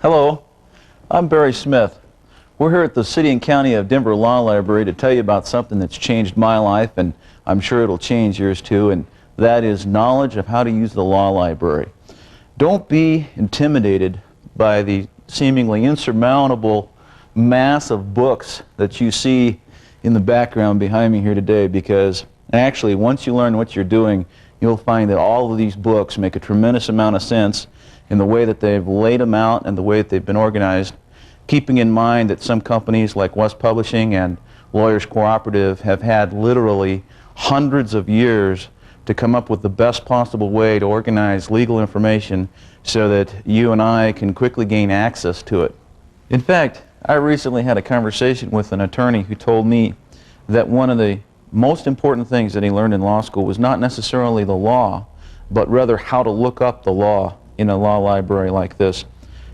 Hello, I'm Barry Smith. We're here at the City and County of Denver Law Library to tell you about something that's changed my life, and I'm sure it'll change yours too, and that is knowledge of how to use the law library. Don't be intimidated by the seemingly insurmountable mass of books that you see in the background behind me here today, because actually once you learn what you're doing, you'll find that all of these books make a tremendous amount of sense in the way that they've laid them out and the way that they've been organized, keeping in mind that some companies like West Publishing and Lawyers Cooperative have had literally hundreds of years to come up with the best possible way to organize legal information so that you and I can quickly gain access to it. In fact, I recently had a conversation with an attorney who told me that one of the most important things that he learned in law school was not necessarily the law, but rather how to look up the law in a law library like this.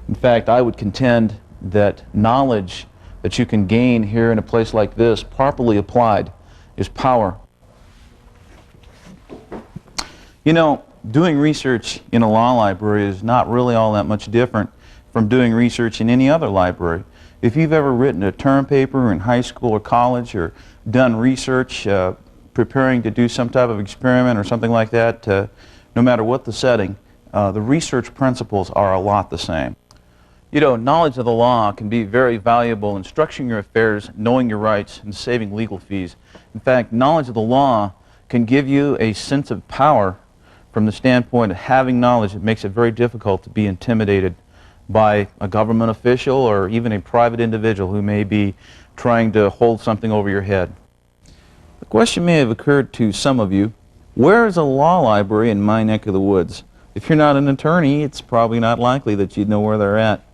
In fact, I would contend that knowledge that you can gain here in a place like this, properly applied, is power. You know, doing research in a law library is not really all that much different from doing research in any other library. If you've ever written a term paper in high school or college, or done research preparing to do some type of experiment or something like that, no matter what the setting, the research principles are a lot the same. You know, knowledge of the law can be very valuable in structuring your affairs, knowing your rights, and saving legal fees. In fact, knowledge of the law can give you a sense of power from the standpoint of having knowledge that makes it very difficult to be intimidated by a government official or even a private individual who may be trying to hold something over your head. The question may have occurred to some of you, where is a law library in my neck of the woods? If you're not an attorney, it's probably not likely that you'd know where they're at.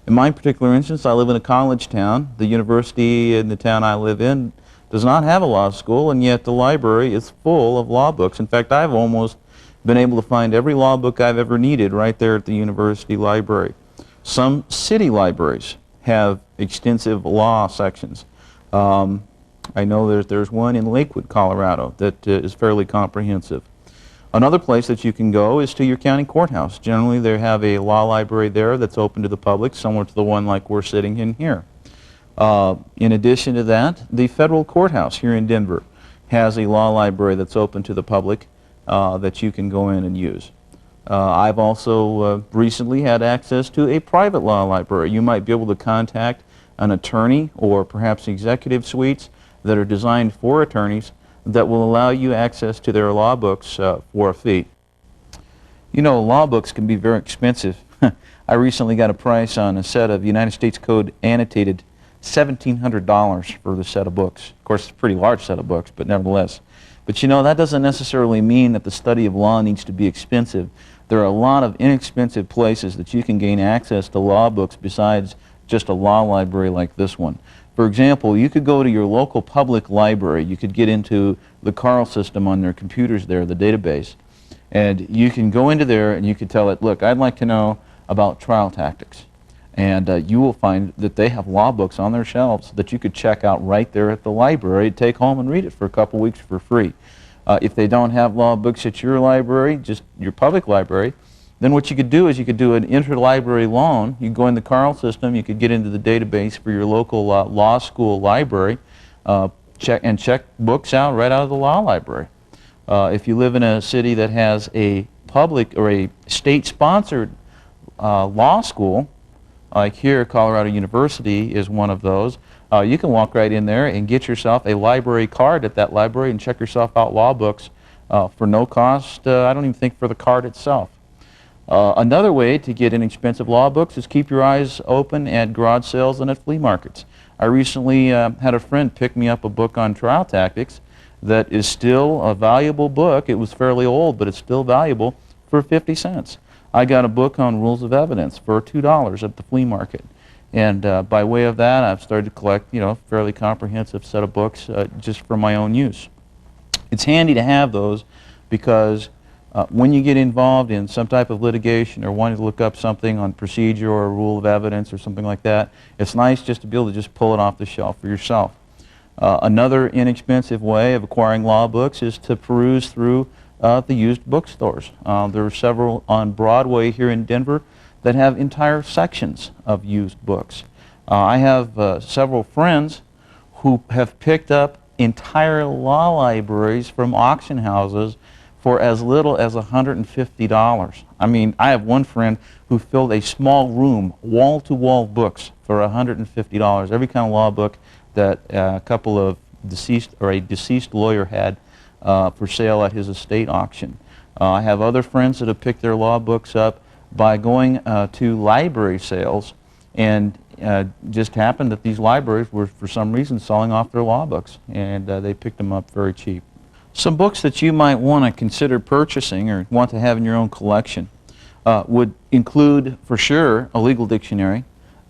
In my particular instance, I live in a college town. The university in the town I live in does not have a law school, and yet the library is full of law books. In fact, I've almost been able to find every law book I've ever needed right there at the university library. Some city libraries have extensive law sections. I know there's one in Lakewood, Colorado that is fairly comprehensive. Another place that you can go is to your county courthouse. Generally, they have a law library there that's open to the public, similar to the one like we're sitting in here. In addition to that, the federal courthouse here in Denver has a law library that's open to the public that you can go in and use. I've also recently had access to a private law library. You might be able to contact an attorney or perhaps executive suites that are designed for attorneys that will allow you access to their law books for a fee. You know, law books can be very expensive. I recently got a price on a set of United States Code annotated $1,700 for the set of books. Of course, it's a pretty large set of books, but nevertheless. But you know, that doesn't necessarily mean that the study of law needs to be expensive. There are a lot of inexpensive places that you can gain access to law books besides just a law library like this one. For example, you could go to your local public library. You could get into the Carl system on their computers there, the database, and you can go into there and you can tell it, look, I'd like to know about trial tactics. And you will find that they have law books on their shelves that you could check out right there at the library, take home and read it for a couple weeks for free. If they don't have law books at your library, just your public library, then what you could do is you could do an interlibrary loan. You go in the Carl system, you could get into the database for your local law school library, check books out right out of the law library. If you live in a city that has a public or a state-sponsored law school, like here, Colorado University is one of those, you can walk right in there and get yourself a library card at that library and check yourself out law books for no cost, I don't even think for the card itself. Another way to get inexpensive law books is keep your eyes open at garage sales and at flea markets. I recently had a friend pick me up a book on trial tactics that is still a valuable book. It was fairly old, but it's still valuable, for 50 cents. I got a book on rules of evidence for $2 at the flea market. And by way of that, I've started to collect, you know, a fairly comprehensive set of books just for my own use. It's handy to have those because when you get involved in some type of litigation or wanting to look up something on procedure or a rule of evidence or something like that, it's nice just to be able to just pull it off the shelf for yourself. Another inexpensive way of acquiring law books is to peruse through the used bookstores. There are several on Broadway here in Denver that have entire sections of used books. I have several friends who have picked up entire law libraries from auction houses for as little as $150. I mean, I have one friend who filled a small room, wall-to-wall books, for $150. Every kind of law book that a couple of deceased or a deceased lawyer had for sale at his estate auction. I have other friends that have picked their law books up by going to library sales, and just happened that these libraries were for some reason selling off their law books, and they picked them up very cheap. Some books that you might want to consider purchasing or want to have in your own collection would include, for sure, a legal dictionary.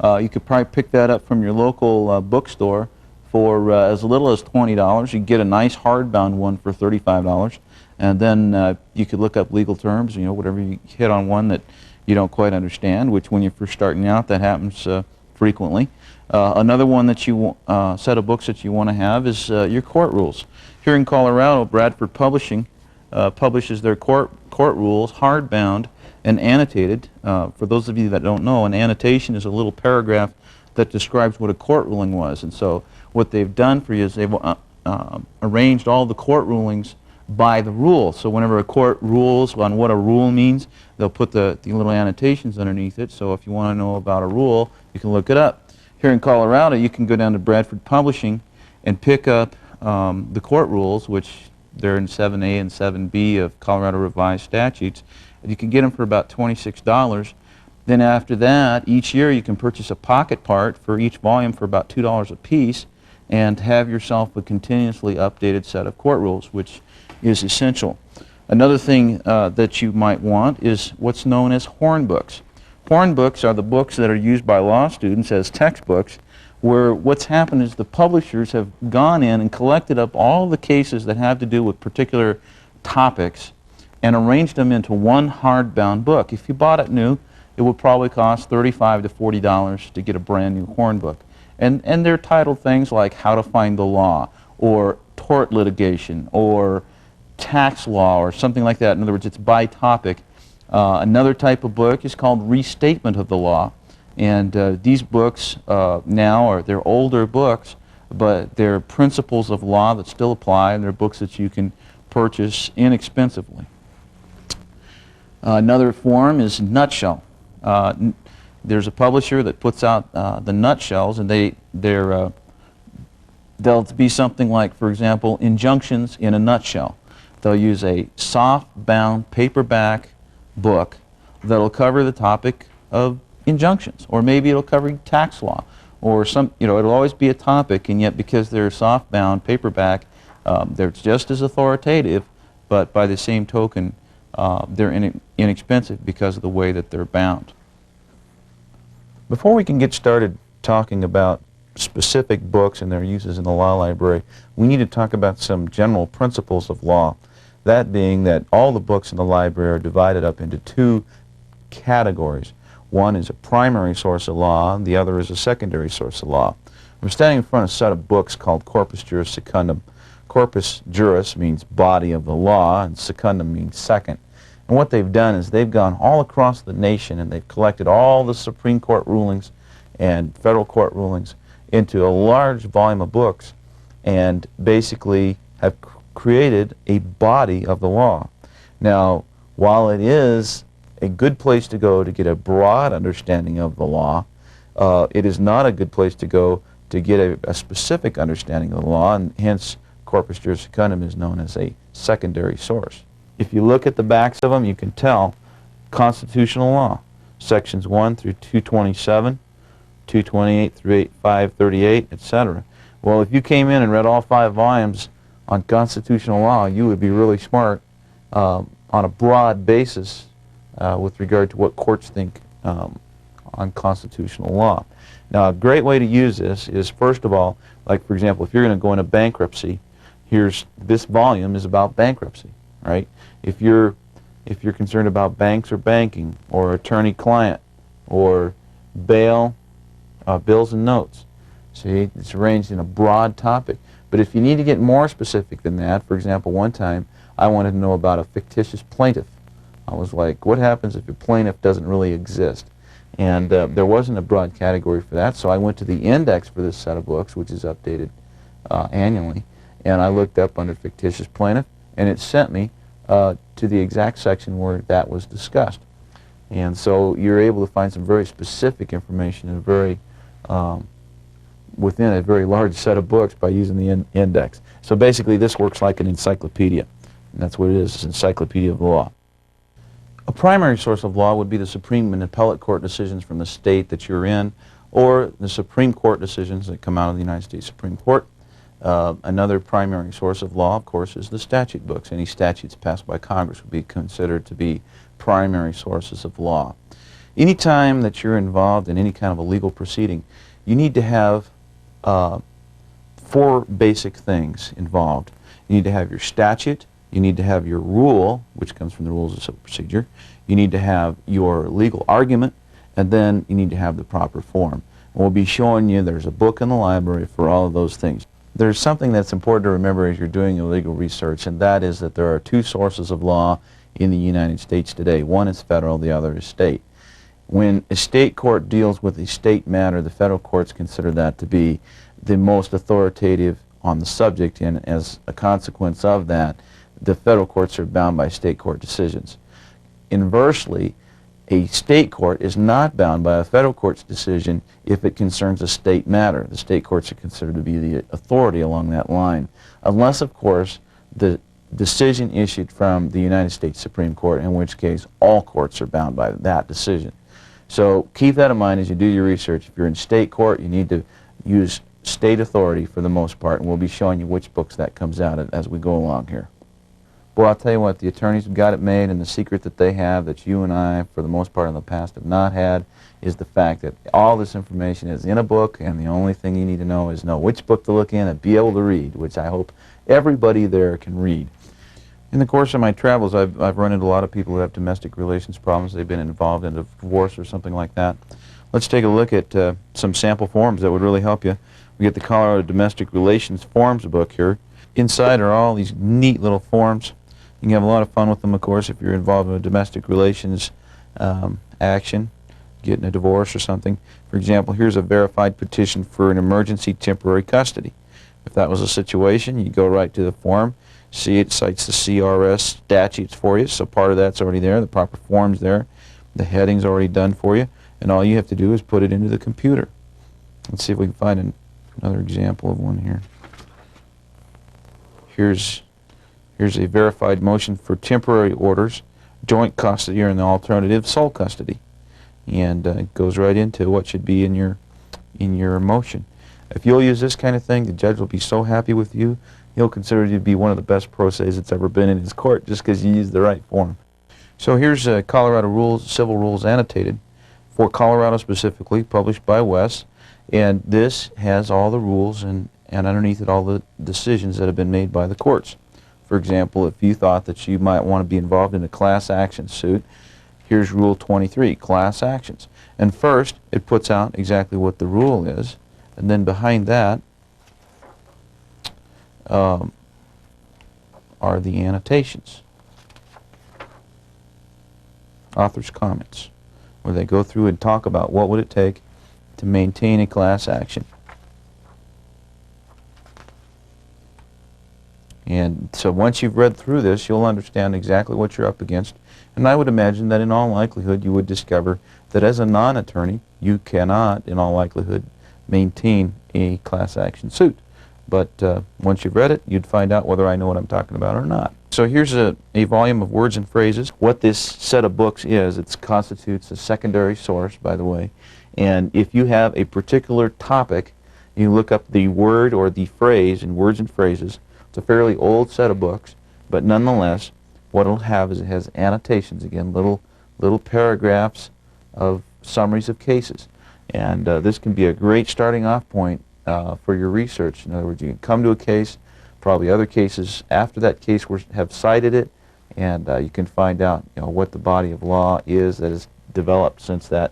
You could probably pick that up from your local bookstore for as little as $20. You could get a nice hardbound one for $35, and then you could look up legal terms, you know, whatever you hit on one that you don't quite understand, which when you're first starting out, that happens frequently. Another one that you set of books that you want to have is your court rules. Here in Colorado, Bradford Publishing publishes their court rules hardbound and annotated. For those of you that don't know, an annotation is a little paragraph that describes what a court ruling was. And so what they've done for you is they've arranged all the court rulings by the rule. So whenever a court rules on what a rule means, they'll put the little annotations underneath it. So if you want to know about a rule, you can look it up. Here in Colorado, you can go down to Bradford Publishing and pick up the court rules, which they're in 7A and 7B of Colorado Revised Statutes. And you can get them for about $26. Then after that, each year you can purchase a pocket part for each volume for about $2 a piece and have yourself a continuously updated set of court rules, which is essential. Another thing that you might want is what's known as horn books. Horn books are the books that are used by law students as textbooks, where what's happened is the publishers have gone in and collected up all the cases that have to do with particular topics and arranged them into one hardbound book. If you bought it new, it would probably cost $35 to $40 to get a brand new horn book. And they're titled things like How to Find the Law, or Tort Litigation, or Tax Law, or something like that. In other words, it's by topic. Another type of book is called Restatement of the Law. And these books now they're older books, but they're principles of law that still apply, and they're books that you can purchase inexpensively. Another form is Nutshell. There's a publisher that puts out the nutshells, and they'll be something like, for example, Injunctions in a Nutshell. They'll use a soft-bound paperback book that'll cover the topic of injunctions, or maybe it'll cover tax law, or some, you know, it'll always be a topic, and yet because they're soft-bound paperback, they're just as authoritative, but by the same token, they're inexpensive because of the way that they're bound. Before we can get started talking about specific books and their uses in the law library, we need to talk about some general principles of law. That being that all the books in the library are divided up into two categories. One is a primary source of law, and the other is a secondary source of law. I'm standing in front of a set of books called Corpus Juris Secundum. Corpus Juris means body of the law, and secundum means second. And what they've done is they've gone all across the nation and they've collected all the Supreme Court rulings and federal court rulings into a large volume of books, and basically have created a body of the law. Now, while it is a good place to go to get a broad understanding of the law, it is not a good place to go to get a specific understanding of the law, and hence Corpus Juris Secundum is known as a secondary source. If you look at the backs of them, you can tell constitutional law, sections 1 through 227, 228 through 538, etc. Well, if you came in and read all 5 volumes on constitutional law, you would be really smart on a broad basis with regard to what courts think on constitutional law. Now, a great way to use this is, first of all, like for example, if you're going to go into bankruptcy, this volume is about bankruptcy, right? If you're concerned about banks or banking, or attorney-client, or bail, bills and notes, see, it's arranged in a broad topic. But if you need to get more specific than that, for example, one time I wanted to know about a fictitious plaintiff. I was like, what happens if a plaintiff doesn't really exist? And there wasn't a broad category for that, so I went to the index for this set of books, which is updated annually, and I looked up under fictitious plaintiff, and it sent me to the exact section where that was discussed. And so you're able to find some very specific information in a very within a very large set of books by using the index. So basically this works like an encyclopedia, and that's what it is, it's an encyclopedia of law. A primary source of law would be the Supreme and Appellate Court decisions from the state that you're in, or the Supreme Court decisions that come out of the United States Supreme Court. Another primary source of law, of course, is the statute books. Any statutes passed by Congress would be considered to be primary sources of law. Anytime that you're involved in any kind of a legal proceeding, you need to have four basic things involved. You need to have your statute, you need to have your rule, which comes from the rules of civil procedure, you need to have your legal argument, and then you need to have the proper form. And we'll be showing you there's a book in the library for all of those things. There's something that's important to remember as you're doing your legal research, and that is that there are two sources of law in the United States today. One is federal, the other is state. When a state court deals with a state matter, the federal courts consider that to be the most authoritative on the subject, and as a consequence of that, the federal courts are bound by state court decisions. Inversely, a state court is not bound by a federal court's decision if it concerns a state matter. The state courts are considered to be the authority along that line, unless, of course, the decision issued from the United States Supreme Court, in which case all courts are bound by that decision. So keep that in mind as you do your research. If you're in state court, you need to use state authority for the most part, and we'll be showing you which books that comes out as we go along here. Well, I'll tell you what, the attorneys have got it made, and the secret that they have that you and I, for the most part in the past, have not had is the fact that all this information is in a book, and the only thing you need to know is know which book to look in and be able to read, which I hope everybody there can read. In the course of my travels, I've run into a lot of people who have domestic relations problems. They've been involved in a divorce or something like that. Let's take a look at some sample forms that would really help you. We get the Colorado Domestic Relations Forms book here. Inside are all these neat little forms. You can have a lot of fun with them, of course, if you're involved in a domestic relations action, getting a divorce or something. For example, here's a verified petition for an emergency temporary custody. If that was a situation, you go right to the form, see it cites the CRS statutes for you, so part of that's already there, the proper form's there, the heading's already done for you, and all you have to do is put it into the computer. Let's see if we can find another example of one here. Here's a verified motion for temporary orders, joint custody, or in the alternative, sole custody. And it goes right into what should be in your motion. If you'll use this kind of thing, the judge will be so happy with you, he'll consider you to be one of the best pro ses that's ever been in his court just because you used the right form. So here's Colorado Rules, Civil Rules Annotated for Colorado specifically, published by Wes. And this has all the rules and underneath it all the decisions that have been made by the courts. For example, if you thought that you might want to be involved in a class action suit, here's Rule 23, Class Actions. And first, it puts out exactly what the rule is, and then behind that are the annotations, author's comments, where they go through and talk about what would it take to maintain a class action. And so once you've read through this, you'll understand exactly what you're up against. And I would imagine that in all likelihood you would discover that as a non-attorney, you cannot, in all likelihood, maintain a class action suit. But once you've read it, you'd find out whether I know what I'm talking about or not. So here's a volume of words and phrases. What this set of books is, it constitutes a secondary source, by the way. And if you have a particular topic, you look up the word or the phrase in words and phrases. It's a fairly old set of books, but nonetheless, what it'll have is it has annotations, again, little paragraphs of summaries of cases. And this can be a great starting off point for your research. In other words, you can come to a case, probably other cases after that case have cited it, and you can find out what the body of law is that has developed since that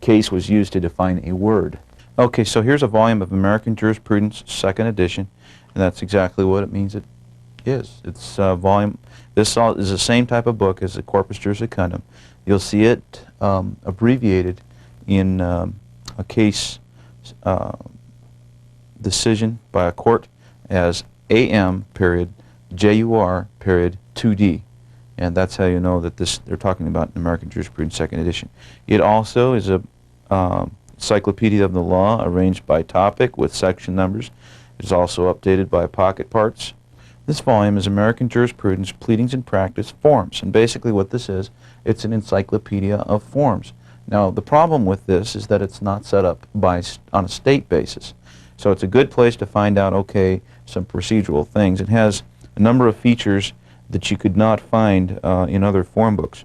case was used to define a word. Okay, so here's a volume of American Jurisprudence, second edition. And that's exactly what it means. is. It's volume. This is the same type of book as the Corpus Juris Secundum. You'll see it abbreviated in a case decision by a court as AM period JUR period 2D, and that's how you know that they're talking about American Jurisprudence Second Edition. It also is a encyclopedia of the law arranged by topic with section numbers. It is also updated by pocket parts. This volume is American Jurisprudence, Pleadings and Practice, Forms, and basically what this is, it's an encyclopedia of forms. Now the problem with this is that it's not set up on a state basis. So it's a good place to find out, okay, some procedural things. It has a number of features that you could not find in other form books.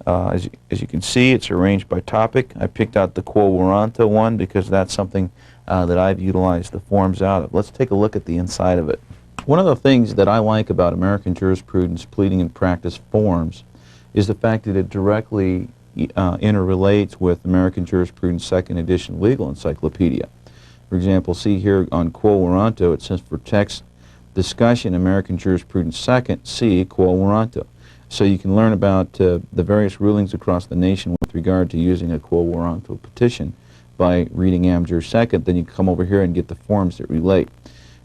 As you can see, it's arranged by topic. I picked out the Quo Warranto one because that's something that I've utilized the forms out of. Let's take a look at the inside of it. One of the things that I like about American Jurisprudence, Pleading and Practice Forms is the fact that it directly interrelates with American Jurisprudence Second Edition Legal Encyclopedia. For example, see here on Quo Warranto, it says for text discussion, American Jurisprudence Second, see Quo Warranto. So you can learn about the various rulings across the nation with regard to using a Quo Warranto petition by reading AmJur Second. Then you come over here and get the forms that relate.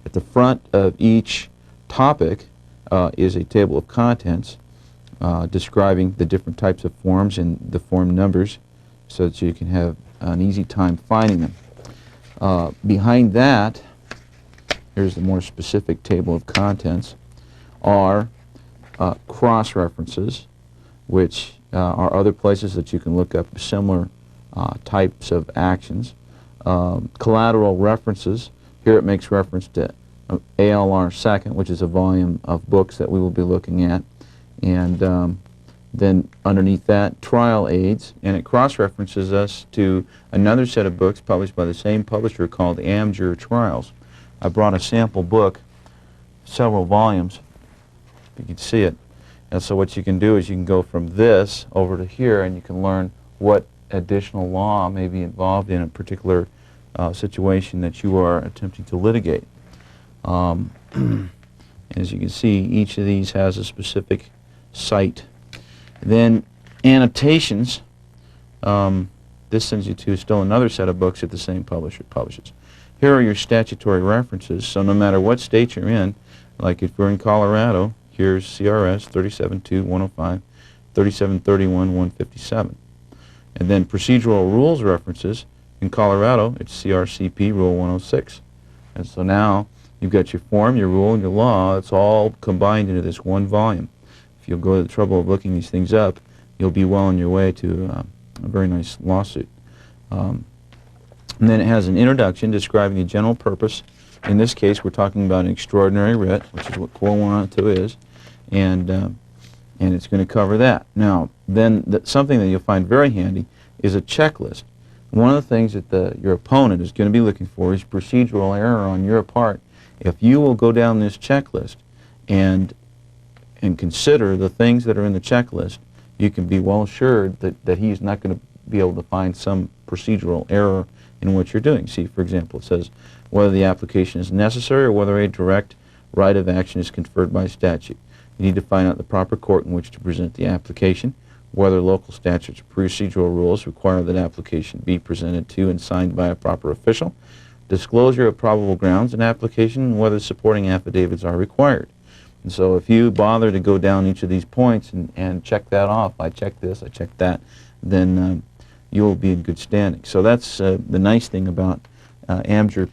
At the front of each topic is a table of contents describing the different types of forms and the form numbers so that you can have an easy time finding them. Behind that, here's the more specific table of contents, are cross-references, which are other places that you can look up similar types of actions. Collateral references, here it makes reference to ALR Second, which is a volume of books that we will be looking at. And then underneath that, trial aids, and it cross-references us to another set of books published by the same publisher called AmJur Trials. I brought a sample book, several volumes, if you can see it. And so what you can do is you can go from this over to here and you can learn what additional law may be involved in a particular situation that you are attempting to litigate. As you can see, each of these has a specific site. Then annotations, this sends you to still another set of books that the same publisher publishes. Here are your statutory references, so no matter what state you're in, like if we're in Colorado, here's CRS 37.2.105, 37.31.157. And then procedural rules references, in Colorado, it's CRCP Rule 106. And so now you've got your form, your rule, and your law. It's all combined into this one volume. If you'll go to the trouble of looking these things up, you'll be well on your way to a very nice lawsuit. And then it has an introduction describing the general purpose. In this case, we're talking about an extraordinary writ, which is what Quo Warranto is, and it's going to cover that. Now, then something that you'll find very handy is a checklist. One of the things that your opponent is going to be looking for is procedural error on your part. If you will go down this checklist and consider the things that are in the checklist, you can be well assured that he's not going to be able to find some procedural error in what you're doing. See, for example, it says whether the application is necessary or whether a direct right of action is conferred by statute. You need to find out the proper court in which to present the application, whether local statutes or procedural rules require that application be presented to and signed by a proper official, disclosure of probable grounds in application, and whether supporting affidavits are required. And so if you bother to go down each of these points and check that off, I checked this, I checked that, then you'll be in good standing. So that's the nice thing about AmJur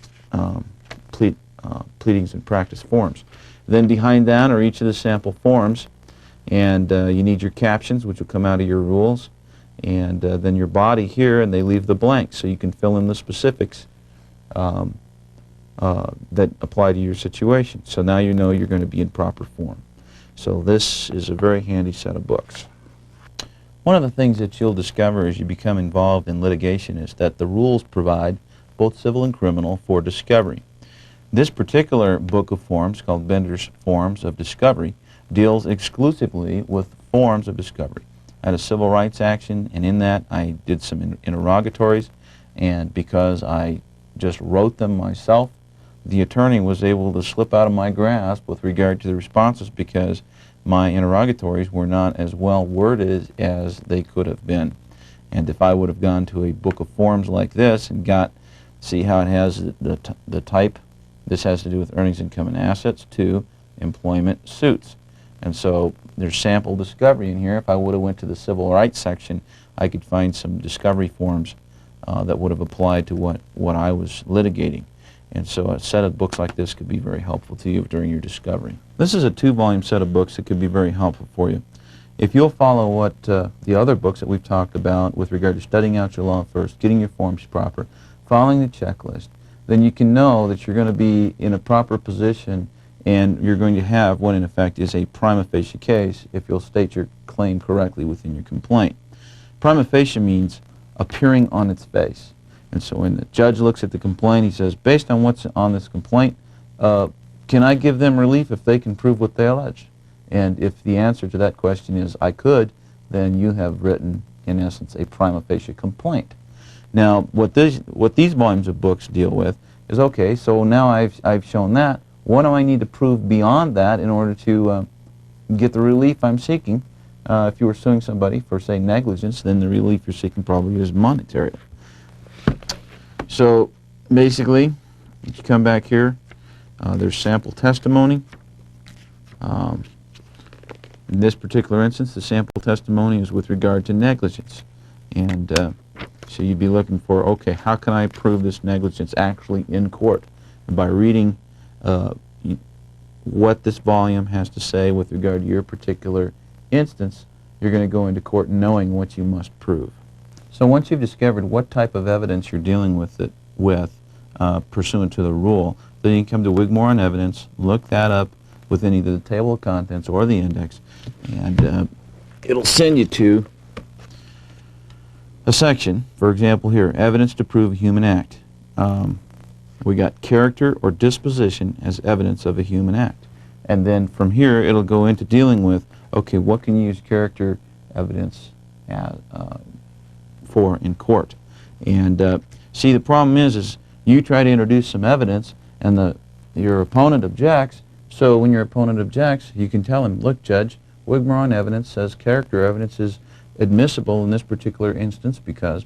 pleadings and practice forms. Then behind that are each of the sample forms, and you need your captions, which will come out of your rules, and then your body here, and they leave the blanks, so you can fill in the specifics that apply to your situation. So now you know you're going to be in proper form. So this is a very handy set of books. One of the things that you'll discover as you become involved in litigation is that the rules provide, both civil and criminal, for discovery. This particular book of forms, called Bender's Forms of Discovery, deals exclusively with forms of discovery. I had a civil rights action, and in that I did some interrogatories, and because I just wrote them myself, the attorney was able to slip out of my grasp with regard to the responses because my interrogatories were not as well worded as they could have been. And if I would have gone to a book of forms like this and see how it has the type, this has to do with earnings, income, and assets, to employment suits. And so there's sample discovery in here. If I would have went to the civil rights section, I could find some discovery forms that would have applied to what I was litigating. And so a set of books like this could be very helpful to you during your discovery. This is a 2-volume set of books that could be very helpful for you. If you'll follow what the other books that we've talked about with regard to studying out your law first, getting your forms proper, following the checklist, then you can know that you're going to be in a proper position and you're going to have what in effect is a prima facie case if you'll state your claim correctly within your complaint. Prima facie means appearing on its face. And so when the judge looks at the complaint, he says, based on what's on this complaint, can I give them relief if they can prove what they allege? And if the answer to that question is, I could, then you have written, in essence, a prima facie complaint. Now, what these volumes of books deal with is, okay, so now I've shown that. What do I need to prove beyond that in order to get the relief I'm seeking? If you were suing somebody for, say, negligence, then the relief you're seeking probably is monetary. So, basically, if you come back here, there's sample testimony. In this particular instance, the sample testimony is with regard to negligence. And so you'd be looking for, okay, how can I prove this negligence actually in court? And by reading what this volume has to say with regard to your particular instance, you're going to go into court knowing what you must prove. So once you've discovered what type of evidence you're dealing with pursuant to the rule, then you can come to Wigmore on evidence, look that up within either the table of contents or the index, and it'll send you to a section. For example here, evidence to prove a human act. We got character or disposition as evidence of a human act. And then from here it'll go into dealing with, okay, what can you use character evidence for in court? And see, the problem is you try to introduce some evidence and your opponent objects. So when your opponent objects, you can tell him, look, Judge, Wigmore on evidence says character evidence is admissible in this particular instance because,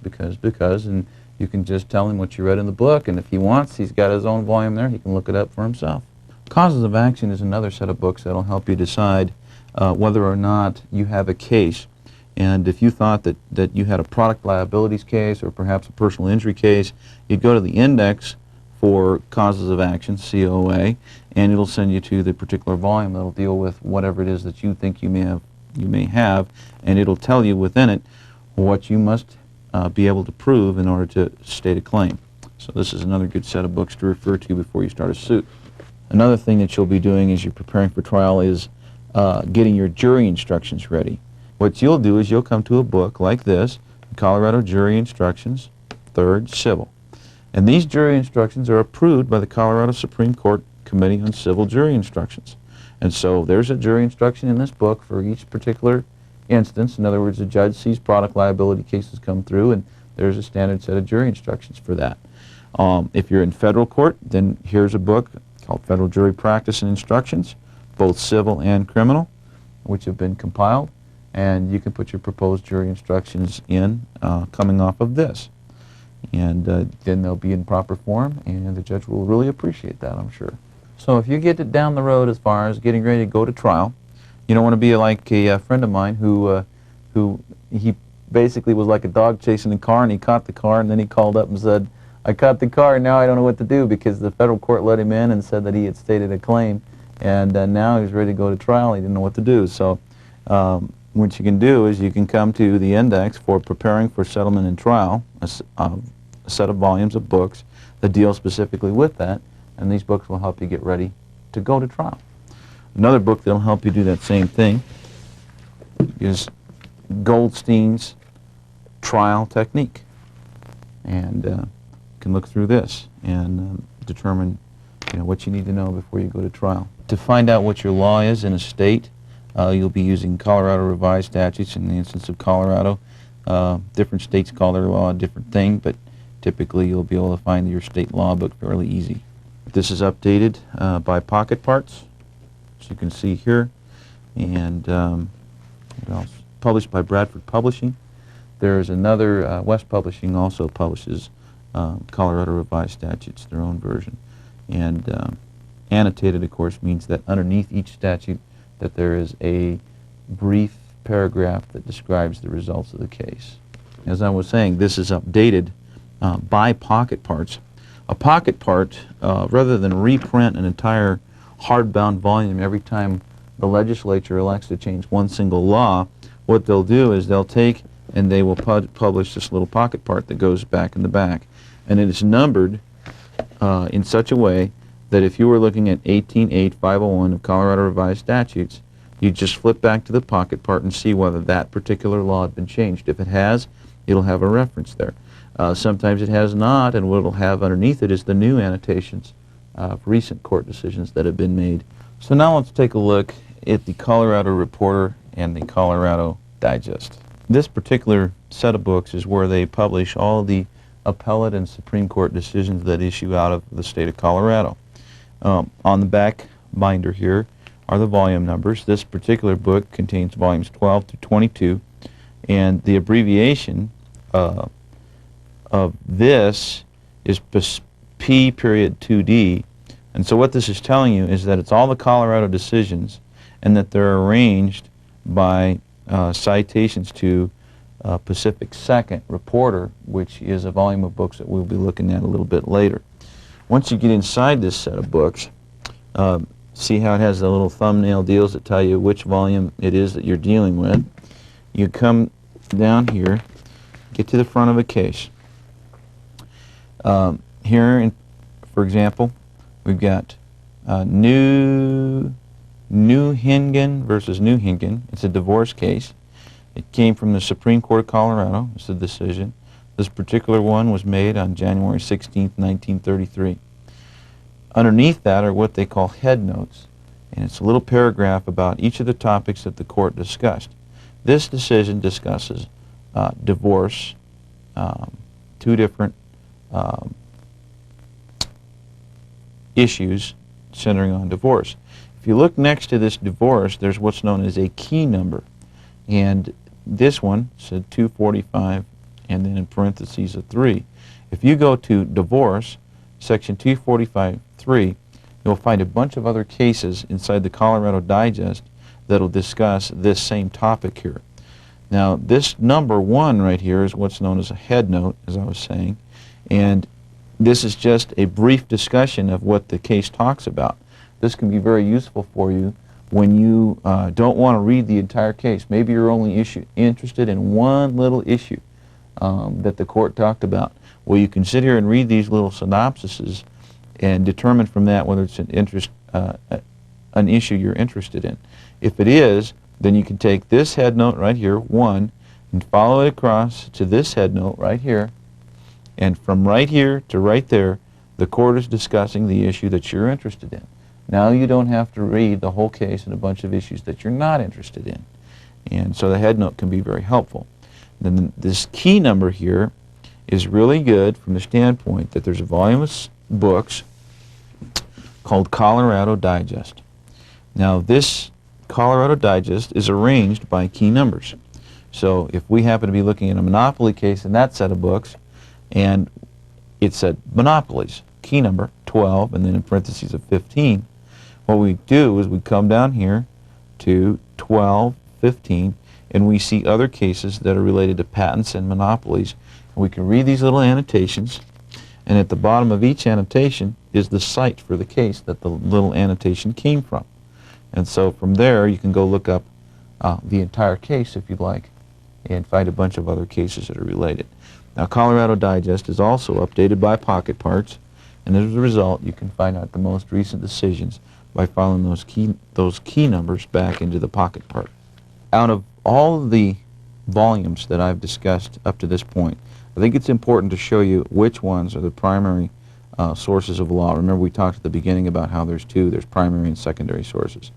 and you can just tell him what you read in the book, and if he wants, he's got his own volume there, he can look it up for himself. Causes of action is another set of books that will help you decide whether or not you have a case. And if you thought that you had a product liabilities case or perhaps a personal injury case, you'd go to the index for causes of action, COA, and it'll send you to the particular volume that'll deal with whatever it is that you think you may have, and it'll tell you within it what you must be able to prove in order to state a claim. So this is another good set of books to refer to before you start a suit. Another thing that you'll be doing as you're preparing for trial is getting your jury instructions ready. What you'll do is you'll come to a book like this, Colorado Jury Instructions, 3rd Civil. And these jury instructions are approved by the Colorado Supreme Court Committee on Civil Jury Instructions. And so there's a jury instruction in this book for each particular instance. In other words, the judge sees product liability cases come through, and there's a standard set of jury instructions for that. If you're in federal court, then here's a book called Federal Jury Practice and Instructions, both civil and criminal, which have been compiled. And you can put your proposed jury instructions in coming off of this. And then they'll be in proper form, and the judge will really appreciate that, I'm sure. So if you get it down the road as far as getting ready to go to trial, you don't want to be like a friend of mine who he basically was like a dog chasing a car, and he caught the car, and then he called up and said, I caught the car, and now I don't know what to do, because the federal court let him in and said that he had stated a claim, and now he's ready to go to trial. He didn't know what to do. So what you can do is you can come to the index for preparing for settlement and trial, a set of volumes of books that deal specifically with that, and these books will help you get ready to go to trial. Another book that will help you do that same thing is Goldstein's Trial Technique. And you can look through this and determine what you need to know before you go to trial. To find out what your law is in a state, you'll be using Colorado Revised Statutes. In the instance of Colorado, different states call their law a different thing, but typically you'll be able to find your state law book fairly easy. This is updated by Pocket Parts, as you can see here, and what else? Published by Bradford Publishing. There's another, West Publishing also publishes Colorado Revised Statutes, their own version. And annotated, of course, means that underneath each statute that there is a brief paragraph that describes the results of the case. As I was saying, this is updated by Pocket Parts. A pocket part, rather than reprint an entire hardbound volume every time the legislature elects to change one single law, what they'll do is they'll take and they will publish this little pocket part that goes back in the back. And it is numbered in such a way that if you were looking at 18.8.501 of Colorado Revised Statutes, you just flip back to the pocket part and see whether that particular law had been changed. If it has, it'll have a reference there. Sometimes it has not, and what it'll have underneath it is the new annotations of recent court decisions that have been made. So now let's take a look at the Colorado Reporter and the Colorado Digest. This particular set of books is where they publish all the appellate and Supreme Court decisions that issue out of the state of Colorado. On the back binder here are the volume numbers. This particular book contains volumes 12 to 22, and the abbreviation of this is P.2D. And so what this is telling you is that it's all the Colorado decisions and that they're arranged by citations to Pacific Second Reporter, which is a volume of books that we'll be looking at a little bit later. Once you get inside this set of books, see how it has the little thumbnail deals that tell you which volume it is that you're dealing with. You come down here, get to the front of a case. Here, for example, we've got New Hingen versus New Hingen. It's a divorce case. It came from the Supreme Court of Colorado. It's a decision. This particular one was made on January 16th, 1933. Underneath that are what they call head notes, and it's a little paragraph about each of the topics that the court discussed. This decision discusses divorce, two different issues centering on divorce. If you look next to this divorce, there's what's known as a key number, and this one said 245 and then in parentheses a 3. If you go to divorce, section 245.3, you'll find a bunch of other cases inside the Colorado Digest that'll discuss this same topic here. Now, this number 1 right here is what's known as a head note, as I was saying, and this is just a brief discussion of what the case talks about. This can be very useful for you when you don't want to read the entire case. Maybe you're only interested in one little issue that the court talked about. Well, you can sit here and read these little synopsises and determine from that whether it's an issue you're interested in. If it is, then you can take this head note right here, 1, and follow it across to this head note right here, and from right here to right there, the court is discussing the issue that you're interested in. Now you don't have to read the whole case and a bunch of issues that you're not interested in. And so the head note can be very helpful. Then this key number here is really good from the standpoint that there's a volume of books called Colorado Digest. Now this Colorado Digest is arranged by key numbers. So if we happen to be looking at a monopoly case in that set of books, and it said monopolies, key number 12, and then in parentheses of 15, what we do is we come down here to 12, 15, and we see other cases that are related to patents and monopolies. We can read these little annotations, and at the bottom of each annotation is the site for the case that the little annotation came from. And so from there you can go look up the entire case if you'd like and find a bunch of other cases that are related. Now Colorado Digest is also updated by Pocket Parts, and as a result you can find out the most recent decisions by following those key numbers back into the Pocket Part. Out of all of the volumes that I've discussed up to this point, I think it's important to show you which ones are the primary sources of law. Remember, we talked at the beginning about how there's two. There's primary and secondary sources.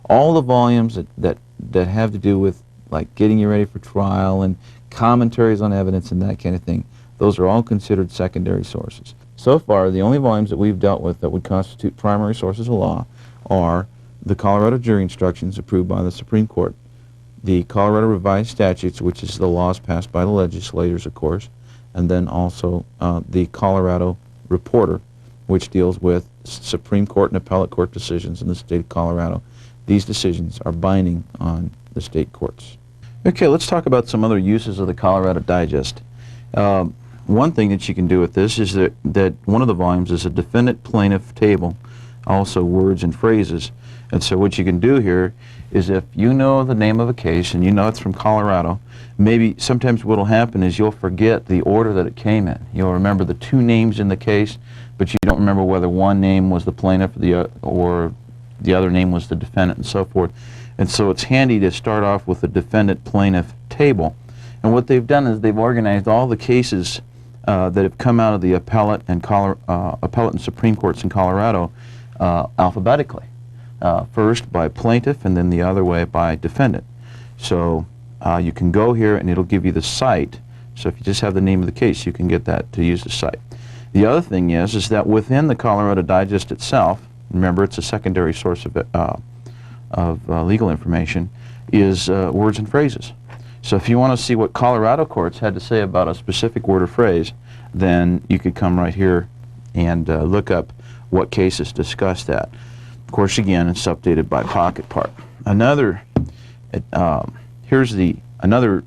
All the volumes that have to do with like getting you ready for trial and commentaries on evidence and that kind of thing, those are all considered secondary sources. So far, the only volumes that we've dealt with that would constitute primary sources of law are the Colorado jury instructions approved by the Supreme Court, the Colorado revised statutes, which is the laws passed by the legislators, of course, and then also the Colorado Reporter, which deals with Supreme Court and appellate court decisions in the state of Colorado. These decisions are binding on the state courts. Okay, let's talk about some other uses of the Colorado Digest. One thing that you can do with this is that one of the volumes is a defendant-plaintiff table, also words and phrases. And so what you can do here is, if you know the name of a case and you know it's from Colorado, maybe sometimes what will happen is you'll forget the order that it came in. You'll remember the two names in the case, but you don't remember whether one name was the plaintiff or the other name was the defendant, and so forth. And so it's handy to start off with a defendant-plaintiff table. And what they've done is they've organized all the cases that have come out of the appellate and Supreme Courts in Colorado alphabetically. First by plaintiff, and then the other way by defendant. So you can go here and it'll give you the cite. So if you just have the name of the case, you can get that to use the cite. The other thing is that within the Colorado Digest itself, remember it's a secondary source of legal information, is words and phrases. So if you want to see what Colorado courts had to say about a specific word or phrase, then you could come right here and look up what cases discuss that. Of course, again, it's updated by pocket part. Here's another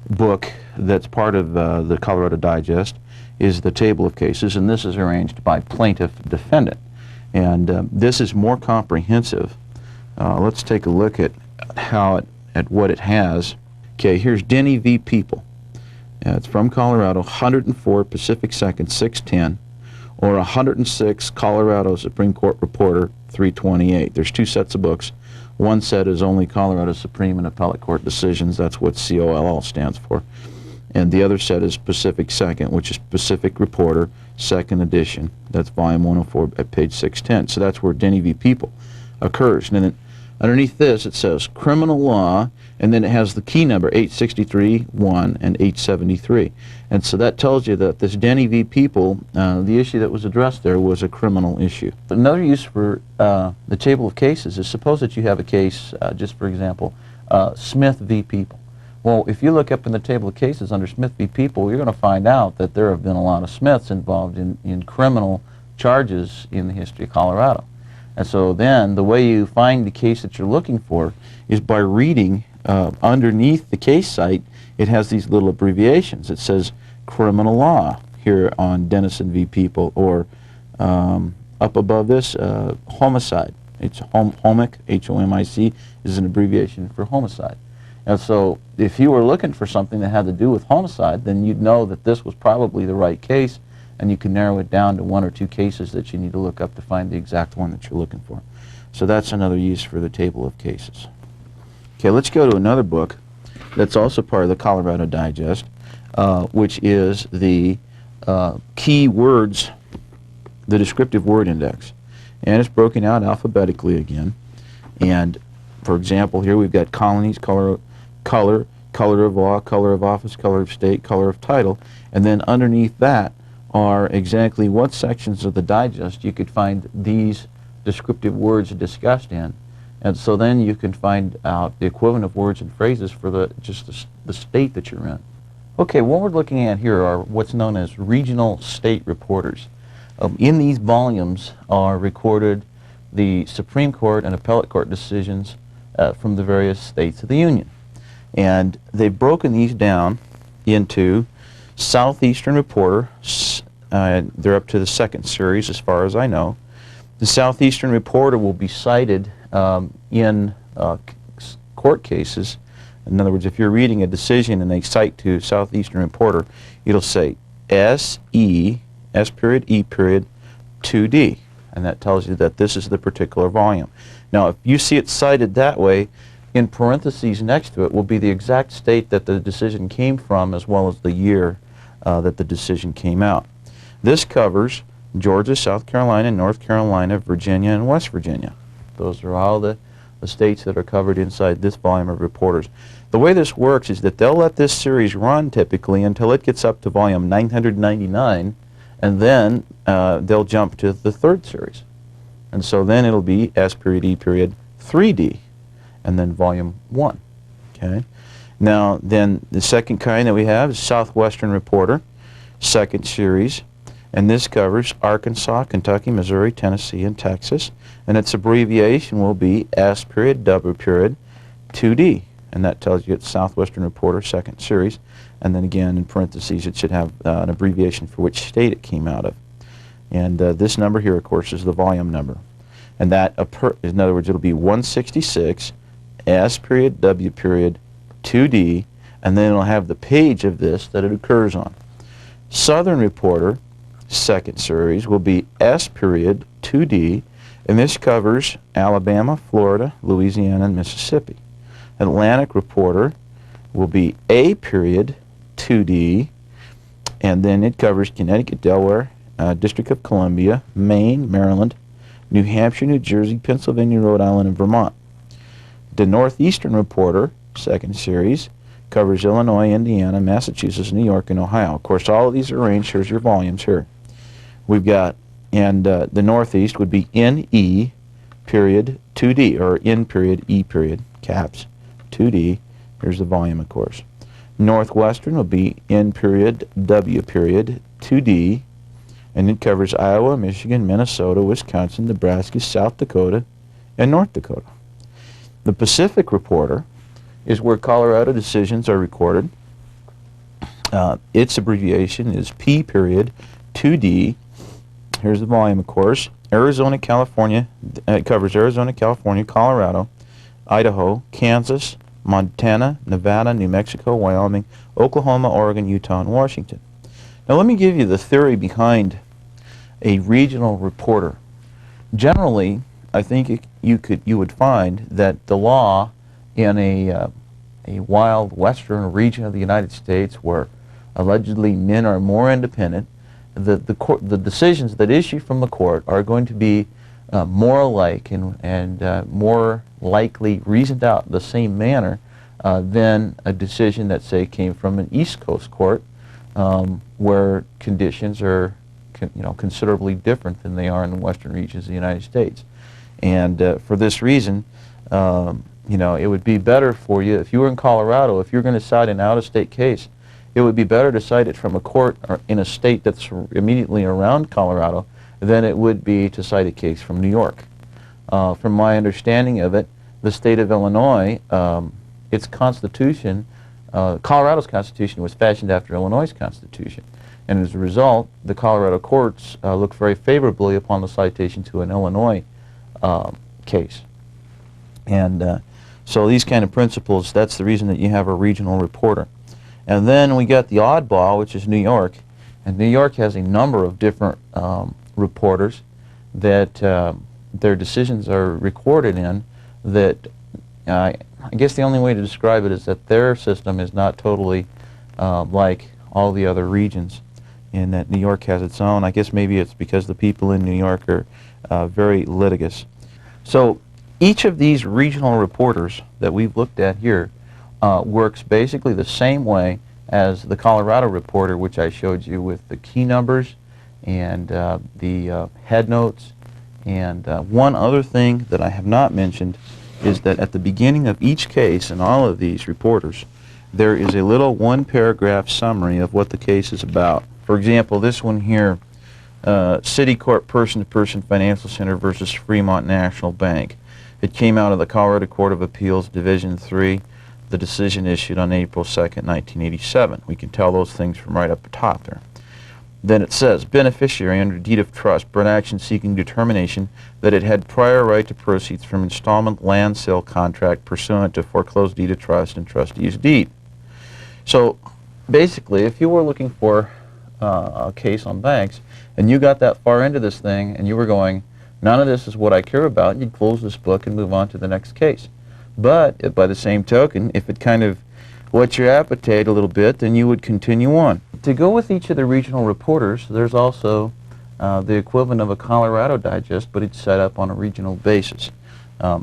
book that's part of the Colorado Digest is the table of cases, and this is arranged by plaintiff-defendant. And this is more comprehensive. Let's take a look at what it has. Okay, here's Denny v. People. It's from Colorado, 104 Pacific 2nd, 610, or 106 Colorado Supreme Court Reporter, 328. There's two sets of books. One set is only Colorado Supreme and Appellate Court decisions. That's what COLL stands for. And the other set is Pacific 2nd, which is Pacific Reporter, 2nd edition. That's volume 104 at page 610. So that's where Denny v. People occurs. And then underneath this it says criminal law, and then it has the key number 863-1 and 873. And so that tells you that this Denny v. People, the issue that was addressed there was a criminal issue. Another use for the table of cases is, suppose that you have a case, just for example, Smith v. People. Well, if you look up in the table of cases under Smith v. People, you're going to find out that there have been a lot of Smiths involved in criminal charges in the history of Colorado. And so then the way you find the case that you're looking for is by reading underneath the case site. It has these little abbreviations. It says criminal law here on Denison v. People, or up above this, homicide. It's HOMIC, H-O-M-I-C, is an abbreviation for homicide. And so if you were looking for something that had to do with homicide, then you'd know that this was probably the right case, and you can narrow it down to one or two cases that you need to look up to find the exact one that you're looking for. So that's another use for the table of cases. Okay, let's go to another book that's also part of the Colorado Digest, which is the key words, the descriptive word index. And it's broken out alphabetically again. And for example, here we've got colonies, color of law, color of office, color of state, color of title, and then underneath that are exactly what sections of the digest you could find these descriptive words discussed in. And so then you can find out the equivalent of words and phrases for the state that you're in. Okay, what we're looking at here are what's known as regional state reporters. In these volumes are recorded the Supreme Court and Appellate Court decisions from the various states of the Union. And they've broken these down into Southeastern Reporter. They're up to the second series as far as I know. The Southeastern Reporter will be cited in court cases. In other words, if you're reading a decision and they cite to Southeastern Reporter, it'll say S.E. S period, E period, 2D. And that tells you that this is the particular volume. Now, if you see it cited that way, in parentheses next to it will be the exact state that the decision came from, as well as the year that the decision came out. This covers Georgia, South Carolina, North Carolina, Virginia, and West Virginia. Those are all the states that are covered inside this volume of reporters. The way this works is that they'll let this series run typically until it gets up to volume 999, and then they'll jump to the third series. And so then it'll be S period E period 3D, and then volume 1. Okay. Now then the second kind that we have is Southwestern Reporter, second series, and this covers Arkansas, Kentucky, Missouri, Tennessee, and Texas, and its abbreviation will be S period W period 2D, and that tells you it's Southwestern Reporter, second series, and then again in parentheses it should have an abbreviation for which state it came out of. And this number here, of course, is the volume number. And that, in other words, it'll be 166, S period, W period, 2D, and then it'll have the page of this that it occurs on. Southern Reporter, second series, will be S period, 2D, and this covers Alabama, Florida, Louisiana, and Mississippi. Atlantic Reporter will be A period, 2D, and then it covers Connecticut, Delaware, District of Columbia, Maine, Maryland, New Hampshire, New Jersey, Pennsylvania, Rhode Island, and Vermont. The Northeastern Reporter, second series, covers Illinois, Indiana, Massachusetts, New York, and Ohio. Of course, all of these are arranged. Here's your volumes here. We've got, and the Northeast would be NE period 2D, or N period E period, caps, 2D. Here's the volume, of course. Northwestern will be N period W period 2D, and it covers Iowa, Michigan, Minnesota, Wisconsin, Nebraska, South Dakota, and North Dakota. The Pacific Reporter is where Colorado decisions are recorded. Its abbreviation is P period 2D. Here's the volume, of course. Arizona, California, it covers Arizona, California, Colorado, Idaho, Kansas, Montana, Nevada, New Mexico, Wyoming, Oklahoma, Oregon, Utah, and Washington. Now let me give you the theory behind a regional reporter. Generally, I think you would find that the law in a wild western region of the United States where allegedly men are more independent, the decisions that issue from the court are going to be more alike and more likely reasoned out the same manner than a decision that, say, came from an East Coast court where conditions are considerably different than they are in the western regions of the United States. And for this reason, it would be better for you, if you were in Colorado, if you're going to cite an out-of-state case, it would be better to cite it from a court or in a state that's immediately around Colorado than it would be to cite a case from New York. From my understanding of it, the state of Illinois, its constitution, Colorado's constitution was fashioned after Illinois' constitution. And as a result, the Colorado courts look very favorably upon the citation to an Illinois case. And so these kind of principles, that's the reason that you have a regional reporter. And then we got the oddball, which is New York. And New York has a number of different reporters that their decisions are recorded in that I guess the only way to describe it is that their system is not totally like all the other regions, in that New York has its own. I guess maybe it's because the people in New York are very litigious. So each of these regional reporters that we've looked at here works basically the same way as the Colorado reporter, which I showed you with the key numbers and the head notes. And one other thing that I have not mentioned is that at the beginning of each case in all of these reporters, there is a little one-paragraph summary of what the case is about. For example, this one here, Citicorp Person-to-Person Financial Center versus Fremont National Bank. It came out of the Colorado Court of Appeals, Division 3, the decision issued on April 2nd, 1987. We can tell those things from right up the top there. Then it says, beneficiary under deed of trust brought action seeking determination that it had prior right to proceeds from installment land sale contract pursuant to foreclosed deed of trust and trustee's deed. So basically, if you were looking for a case on banks and you got that far into this thing and you were going, none of this is what I care about, you'd close this book and move on to the next case. But by the same token, if it kind of whet your appetite a little bit, then you would continue on. To go with each of the regional reporters, there's also the equivalent of a Colorado Digest, but it's set up on a regional basis.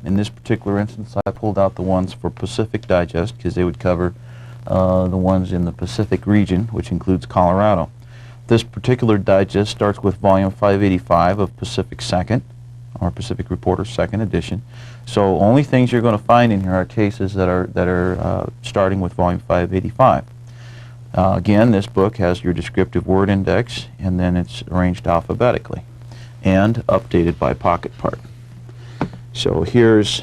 In this particular instance, I pulled out the ones for Pacific Digest because they would cover the ones in the Pacific region, which includes Colorado. This particular digest starts with volume 585 of Pacific Second, or Pacific Reporter Second Edition. So only things you're going to find in here are cases that are starting with volume 585. Again, this book has your descriptive word index, and then it's arranged alphabetically and updated by pocket part. So here's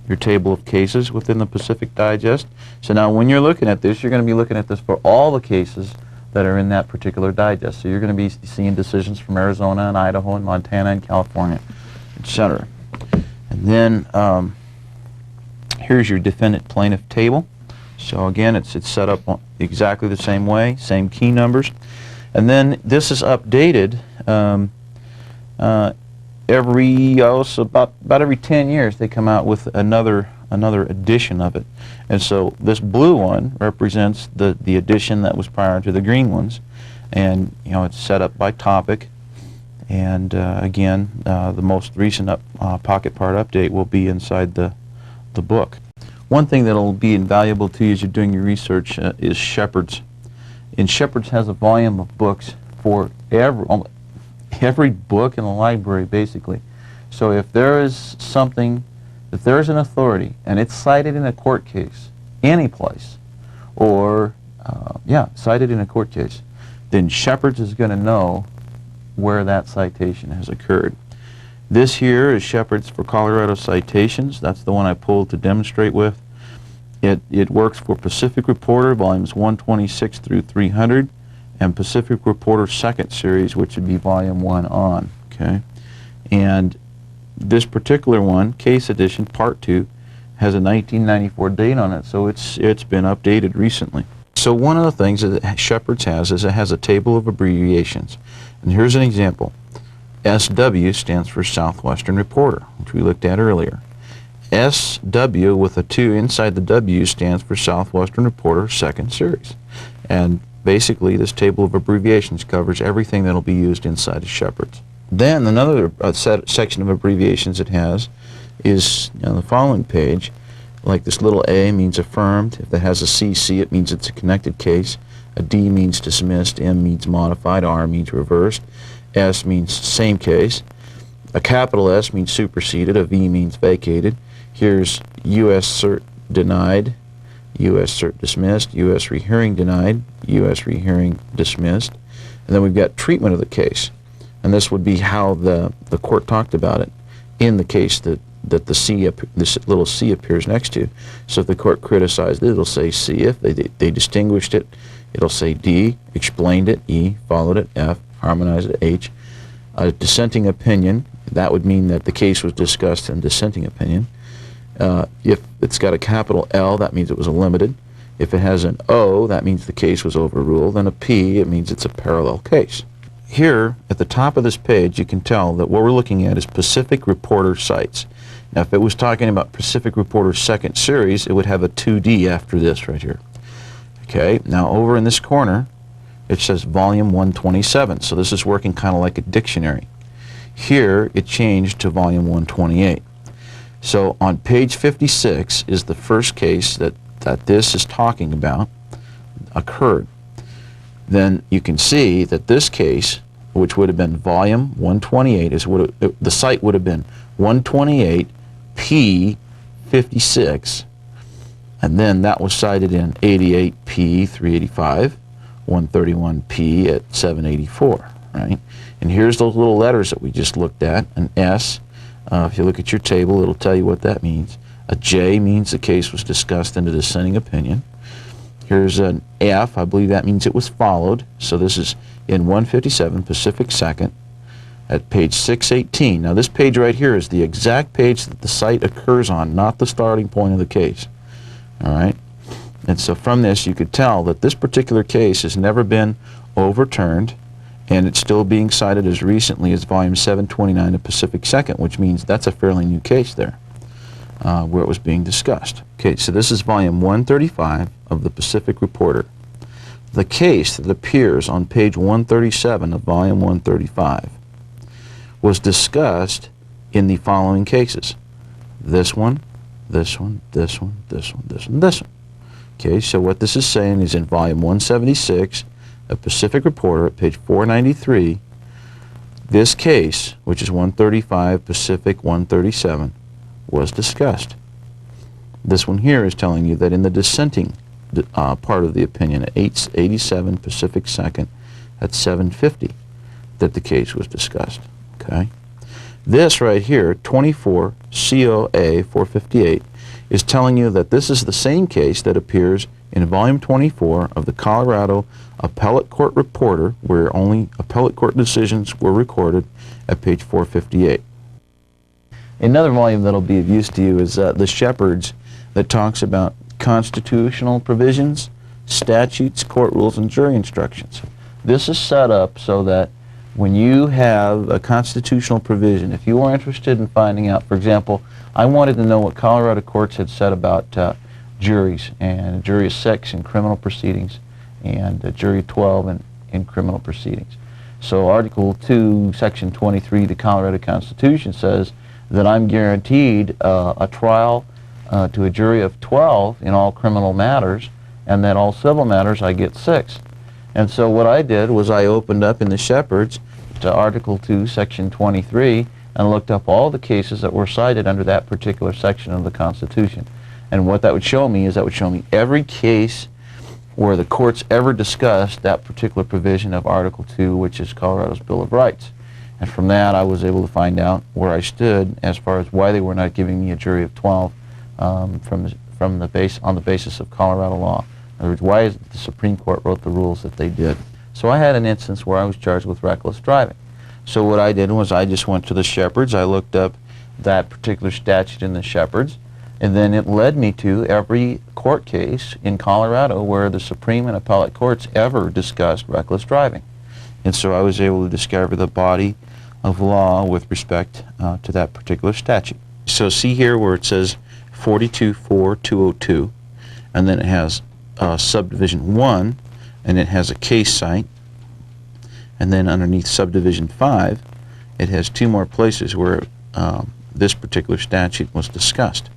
your table of cases within the Pacific Digest. So now when you're looking at this, you're going to be looking at this for all the cases that are in that particular digest. So you're going to be seeing decisions from Arizona and Idaho and Montana and California, etc. And then here's your defendant plaintiff table. So again, it's set up exactly the same way, same key numbers. And then this is updated about every 10 years. They come out with another edition of it. And so this blue one represents the edition that was prior to the green ones. And it's set up by topic. And again, the most recent pocket part update will be inside the book. One thing that will be invaluable to you as you're doing your research is Shepherd's. And Shepherd's has a volume of books for every book in the library, basically. So if there is something, if there is an authority and it's cited in a court case, any place, or cited in a court case, then Shepherd's is going to know where that citation has occurred. This here is Shepherd's for Colorado Citations. That's the one I pulled to demonstrate with. It works for Pacific Reporter, volumes 126 through 300, and Pacific Reporter Second Series, which would be volume 1 on. Okay, and this particular one, Case Edition Part 2, has a 1994 date on it, so it's been updated recently. So one of the things that Shepherd's has is it has a table of abbreviations. And here's an example. SW stands for Southwestern Reporter, which we looked at earlier. SW with a 2 inside the W stands for Southwestern Reporter Second Series. And basically this table of abbreviations covers everything that will be used inside of Shepherd's. Then another section of abbreviations it has is on the following page. Like this little A means affirmed. If it has a CC, it means it's a connected case. A D means dismissed. M means modified. R means reversed. S means same case. A capital S means superseded. A V means vacated. Here's U.S. cert denied, U.S. cert dismissed, U.S. rehearing denied, U.S. rehearing dismissed. And then we've got treatment of the case. And this would be how the court talked about it in the case that the C, this little C appears next to. So if the court criticized it, it'll say C. If they distinguished it, it'll say D. Explained it, E. Followed it, F. Harmonized it, H. A dissenting opinion, that would mean that the case was discussed in dissenting opinion. If it's got a capital L, that means it was a limited. If it has an O, that means the case was overruled. And a P, it means it's a parallel case. Here, at the top of this page, you can tell that what we're looking at is Pacific Reporter Cites. Now, if it was talking about Pacific Reporter Second Series, it would have a 2D after this right here. Okay, now over in this corner, it says volume 127. So this is working kind of like a dictionary. Here, it changed to volume 128. So on page 56 is the first case that this is talking about occurred. Then you can see that this case, which would have been volume 128, the site would have been 128 P 56, and then that was cited in 88 P 385, 131 P at 784, right? And here's those little letters that we just looked at. An S, if you look at your table, it'll tell you what that means. A J means the case was discussed in a dissenting opinion. Here's an F, I believe that means it was followed. So this is in 157 Pacific Second at page 618. Now this page right here is the exact page that the site occurs on, not the starting point of the case. All right? And so from this you could tell that this particular case has never been overturned, and it's still being cited as recently as volume 729 of Pacific Second, which means that's a fairly new case there, where it was being discussed. Okay, so this is volume 135 of the Pacific Reporter. The case that appears on page 137 of volume 135 was discussed in the following cases. This one, this one, this one, this one, this one, this one. Okay, so what this is saying is in volume 176, of Pacific Reporter at page 493, this case, which is 135 Pacific 137, was discussed. This one here is telling you that in the dissenting part of the opinion at 87 Pacific 2nd at 750 that the case was discussed. Okay? This right here, 24 COA 458, is telling you that this is the same case that appears in volume 24 of the Colorado Appellate Court Reporter, where only appellate court decisions were recorded, at page 458. Another volume that'll be of use to you is the Shepard's, that talks about constitutional provisions, statutes, court rules, and jury instructions. This is set up so that when you have a constitutional provision, if you are interested in finding out, for example, I wanted to know what Colorado courts had said about juries, and a jury of 6 in criminal proceedings, and a jury of 12 in criminal proceedings. So Article 2, Section 23 of the Colorado Constitution says that I'm guaranteed a trial to a jury of 12 in all criminal matters, and that all civil matters I get 6. And so what I did was I opened up in the Shepard's to Article 2, Section 23, and looked up all the cases that were cited under that particular section of the Constitution. And what that would show me is that would show me every case where the courts ever discussed that particular provision of Article 2, which is Colorado's Bill of Rights. And from that, I was able to find out where I stood as far as why they were not giving me a jury of 12 on the basis of Colorado law. In other words, why is it the Supreme Court wrote the rules that they did? So I had an instance where I was charged with reckless driving. So what I did was I just went to the Shepard's, I looked up that particular statute in the Shepard's, and then it led me to every court case in Colorado where the Supreme and appellate courts ever discussed reckless driving. And so I was able to discover the body of law with respect to that particular statute. So see here where it says 42.4.202, and then it has subdivision 1, and it has a case site, and then underneath subdivision 5 it has 2 more places where this particular statute was discussed.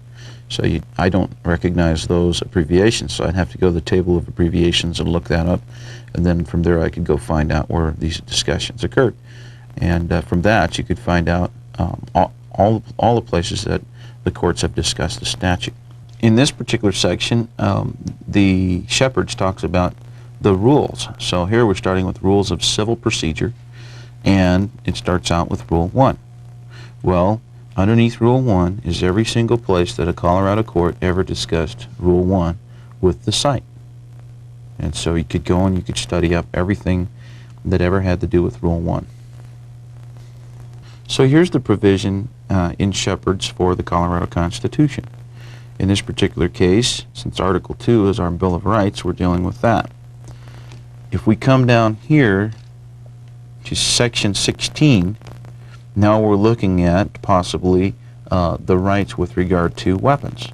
So I don't recognize those abbreviations, so I'd have to go to the table of abbreviations and look that up, and then from there I could go find out where these discussions occurred. And from that you could find out all the places that the courts have discussed the statute. In this particular section, the Shepard's talks about the rules. So here we're starting with rules of civil procedure, and it starts out with Rule 1. Well, underneath Rule 1 is every single place that a Colorado court ever discussed Rule 1 with the site. And so you could go and you could study up everything that ever had to do with Rule 1. So here's the provision in Shepard's for the Colorado Constitution. In this particular case, since Article 2 is our Bill of Rights, we're dealing with that. If we come down here to Section 16, now we're looking at possibly the rights with regard to weapons.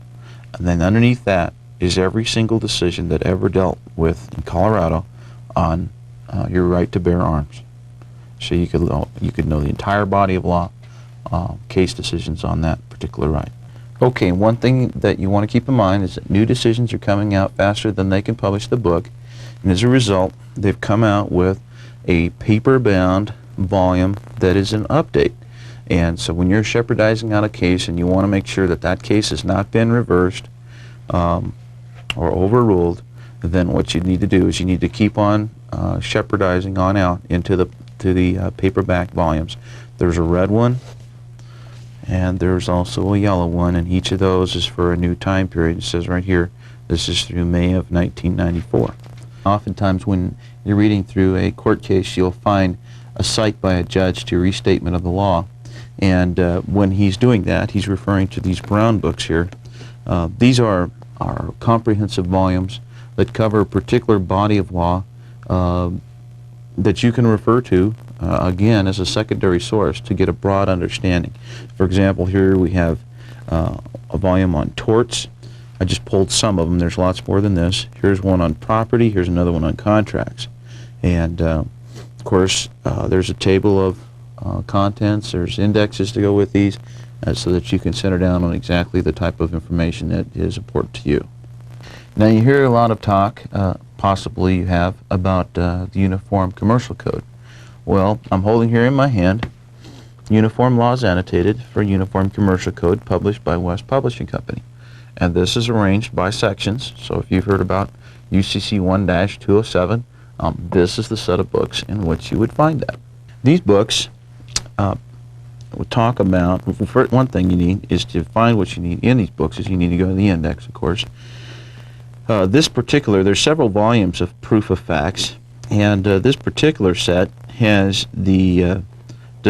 And then underneath that is every single decision that ever dealt with in Colorado on your right to bear arms. So you could know the entire body of law, case decisions on that particular right. Okay, one thing that you want to keep in mind is that new decisions are coming out faster than they can publish the book, and as a result, they've come out with a paper-bound volume that is an update. And so when you're Shepardizing out a case and you want to make sure that that case has not been reversed or overruled, then what you need to do is you need to keep on Shepardizing on out into the paperback volumes. There's a red one, and there's also a yellow one, and each of those is for a new time period. It says right here, this is through May of 1994. Oftentimes when you're reading through a court case, you'll find a cite by a judge to restatement of the law, and when he's doing that, he's referring to these brown books here. These are comprehensive volumes that cover a particular body of law that you can refer to again as a secondary source to get a broad understanding. For example, here we have a volume on torts. I just pulled some of them. There's lots more than this. Here's one on property. Here's another one on contracts. And of course, there's a table of contents. There's indexes to go with these so that you can center down on exactly the type of information that is important to you. Now you hear a lot of talk, possibly you have about the Uniform Commercial Code. Well, I'm holding here in my hand Uniform Laws Annotated for Uniform Commercial Code, published by West Publishing Company. And this is arranged by sections, so if you've heard about UCC 1-207, this is the set of books in which you would find that. These books would talk about, one thing you need is to find what you need in these books is you need to go to the index, of course. There's several volumes of proof of facts, and this particular set has the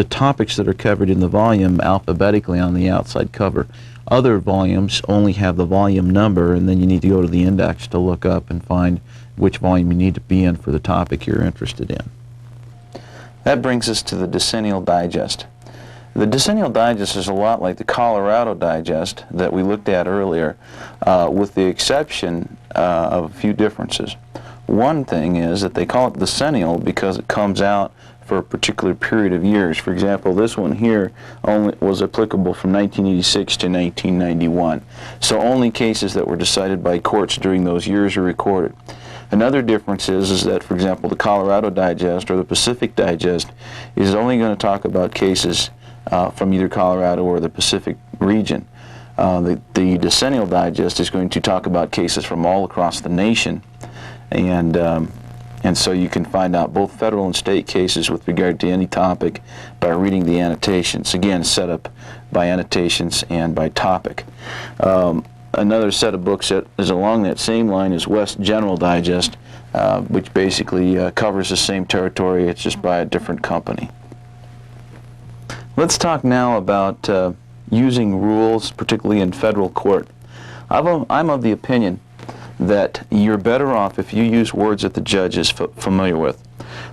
topics that are covered in the volume alphabetically on the outside cover. Other volumes only have the volume number, and then you need to go to the index to look up and find which volume you need to be in for the topic you're interested in. That brings us to the Decennial Digest. The Decennial Digest is a lot like the Colorado Digest that we looked at earlier, with the exception of a few differences. One thing is that they call it decennial because it comes out for a particular period of years. For example, this one here only was applicable from 1986 to 1991. So only cases that were decided by courts during those years are recorded. Another difference is that, for example, the Colorado Digest or the Pacific Digest is only going to talk about cases from either Colorado or the Pacific region. The Decennial Digest is going to talk about cases from all across the nation, and so you can find out both federal and state cases with regard to any topic by reading the annotations. Again, set up by annotations and by topic. Another set of books that is along that same line is West General Digest, which basically covers the same territory, it's just by a different company. Let's talk now about using rules, particularly in federal court. I'm of the opinion that you're better off if you use words that the judge is familiar with.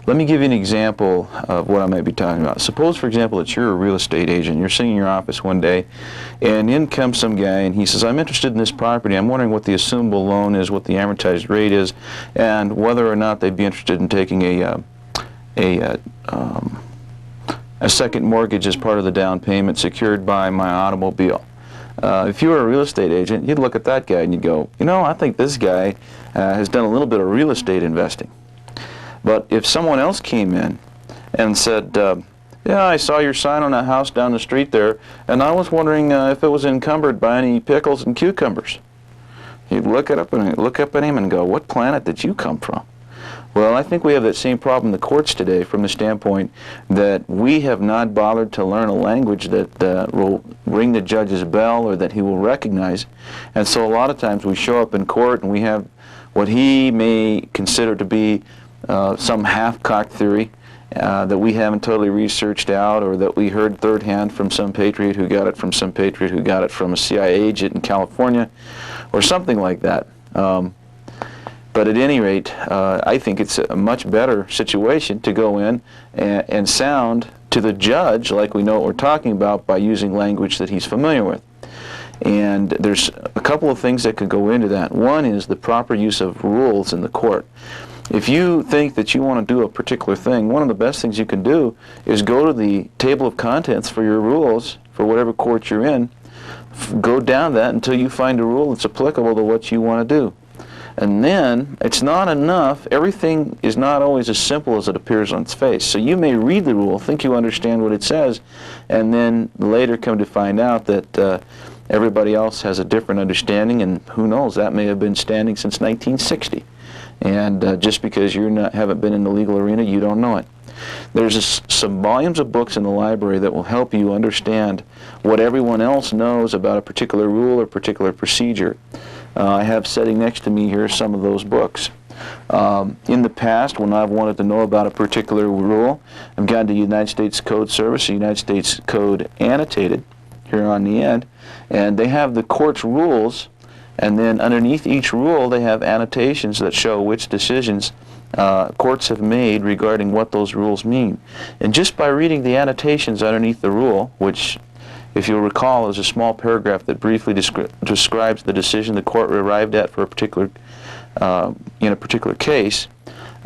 Let me give you an example of what I might be talking about. Suppose, for example, that you're a real estate agent. You're sitting in your office one day, and in comes some guy, and he says, I'm interested in this property. I'm wondering what the assumable loan is, what the amortized rate is, and whether or not they'd be interested in taking a second mortgage as part of the down payment secured by my automobile. If you were a real estate agent, you'd look at that guy and you'd go, you know, I think this guy has done a little bit of real estate investing. But if someone else came in and said, yeah, I saw your sign on that house down the street there, and I was wondering if it was encumbered by any pickles and cucumbers, you'd look up at him and go, what planet did you come from? Well, I think we have that same problem in the courts today from the standpoint that we have not bothered to learn a language that will ring the judge's bell or that he will recognize. And so a lot of times we show up in court and we have what he may consider to be some half-cocked theory that we haven't totally researched out, or that we heard third hand from some patriot who got it from some patriot who got it from a CIA agent in California, or something like that. But at any rate, I think it's a much better situation to go in and sound to the judge like we know what we're talking about by using language that he's familiar with. And there's a couple of things that could go into that. One is the proper use of rules in the court. If you think that you want to do a particular thing, one of the best things you can do is go to the table of contents for your rules for whatever court you're in. Go down that until you find a rule that's applicable to what you want to do. And then, it's not enough, everything is not always as simple as it appears on its face. So you may read the rule, think you understand what it says, and then later come to find out that everybody else has a different understanding, and who knows, that may have been standing since 1960. And just because you haven't been in the legal arena, you don't know it. There's some volumes of books in the library that will help you understand what everyone else knows about a particular rule or particular procedure. I have sitting next to me here some of those books. In the past, when I've wanted to know about a particular rule, I've gone to United States Code Service, the United States Code Annotated, here on the end, and they have the court's rules, and then underneath each rule they have annotations that show which decisions courts have made regarding what those rules mean. And just by reading the annotations underneath the rule, which, if you'll recall, is a small paragraph that briefly describes the decision the court arrived at for a particular, in a particular case,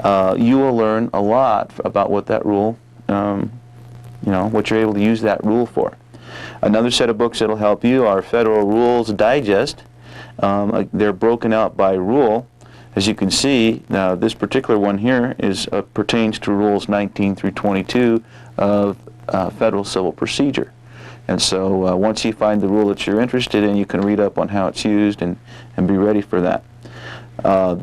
you will learn a lot about what that rule, what you're able to use that rule for. Another set of books that will help you are Federal Rules Digest. They're broken out by rule, As you can see, now this particular one here is pertains to Rules 19 through 22 of Federal Civil Procedure. And so once you find the rule that you're interested in, you can read up on how it's used and be ready for that.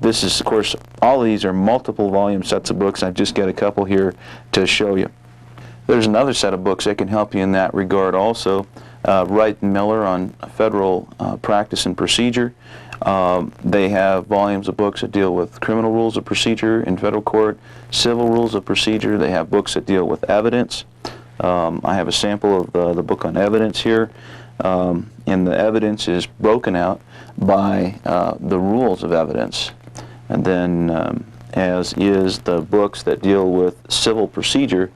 This is, of course, all of these are multiple volume sets of books. I've just got a couple here to show you. There's another set of books that can help you in that regard also. Wright and Miller on Federal Practice and Procedure. They have volumes of books that deal with criminal rules of procedure in federal court, civil rules of procedure. They have books that deal with evidence. I have a sample of the book on evidence here, and the evidence is broken out by the rules of evidence. And then, as is the books that deal with civil procedure,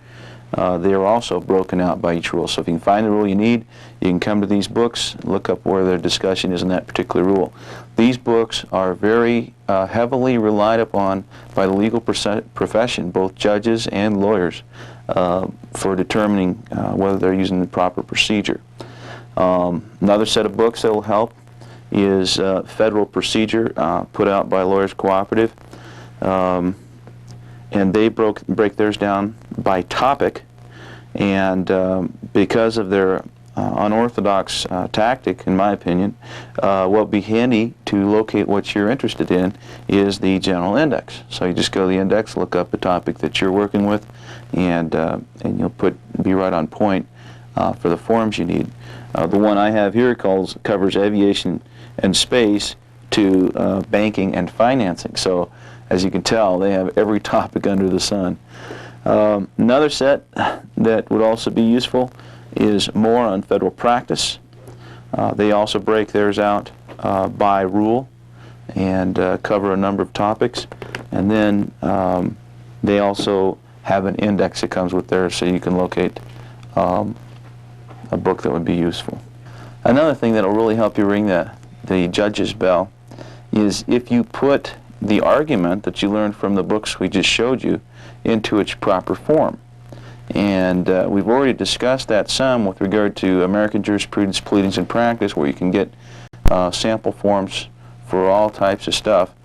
they are also broken out by each rule. So if you can find the rule you need, you can come to these books, look up where their discussion is in that particular rule. These books are very heavily relied upon by the legal profession, both judges and lawyers, for determining whether they're using the proper procedure. Another set of books that will help is Federal Procedure, put out by Lawyers Cooperative. And they break theirs down by topic, and because of their unorthodox tactic, in my opinion, what would be handy to locate what you're interested in is the general index. So you just go to the index, look up the topic that you're working with, and you'll be right on point for the forms you need. The one I have here covers aviation and space to banking and financing. So as you can tell, they have every topic under the sun. Another set that would also be useful is More on Federal Practice. They also break theirs out by rule and cover a number of topics. And then they also have an index that comes with theirs, so you can locate a book that would be useful. Another thing that will really help you ring the judge's bell is if you put the argument that you learned from the books we just showed you into its proper form. And we've already discussed that some with regard to American Jurisprudence, Pleadings, and Practice, where you can get sample forms for all types of stuff.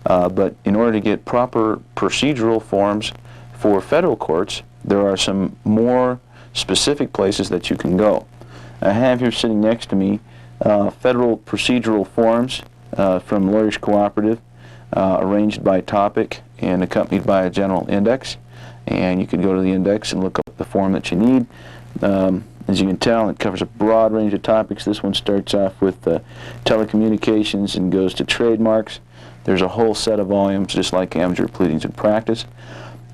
But in order to get proper procedural forms for federal courts, there are some more specific places that you can go. I have here sitting next to me federal procedural forms from Lawyers Cooperative, arranged by topic and accompanied by a general index. And you can go to the index and look up the form that you need. As you can tell, it covers a broad range of topics. This one starts off with telecommunications and goes to trademarks. There's a whole set of volumes, just like Amateur Pleadings and Practice.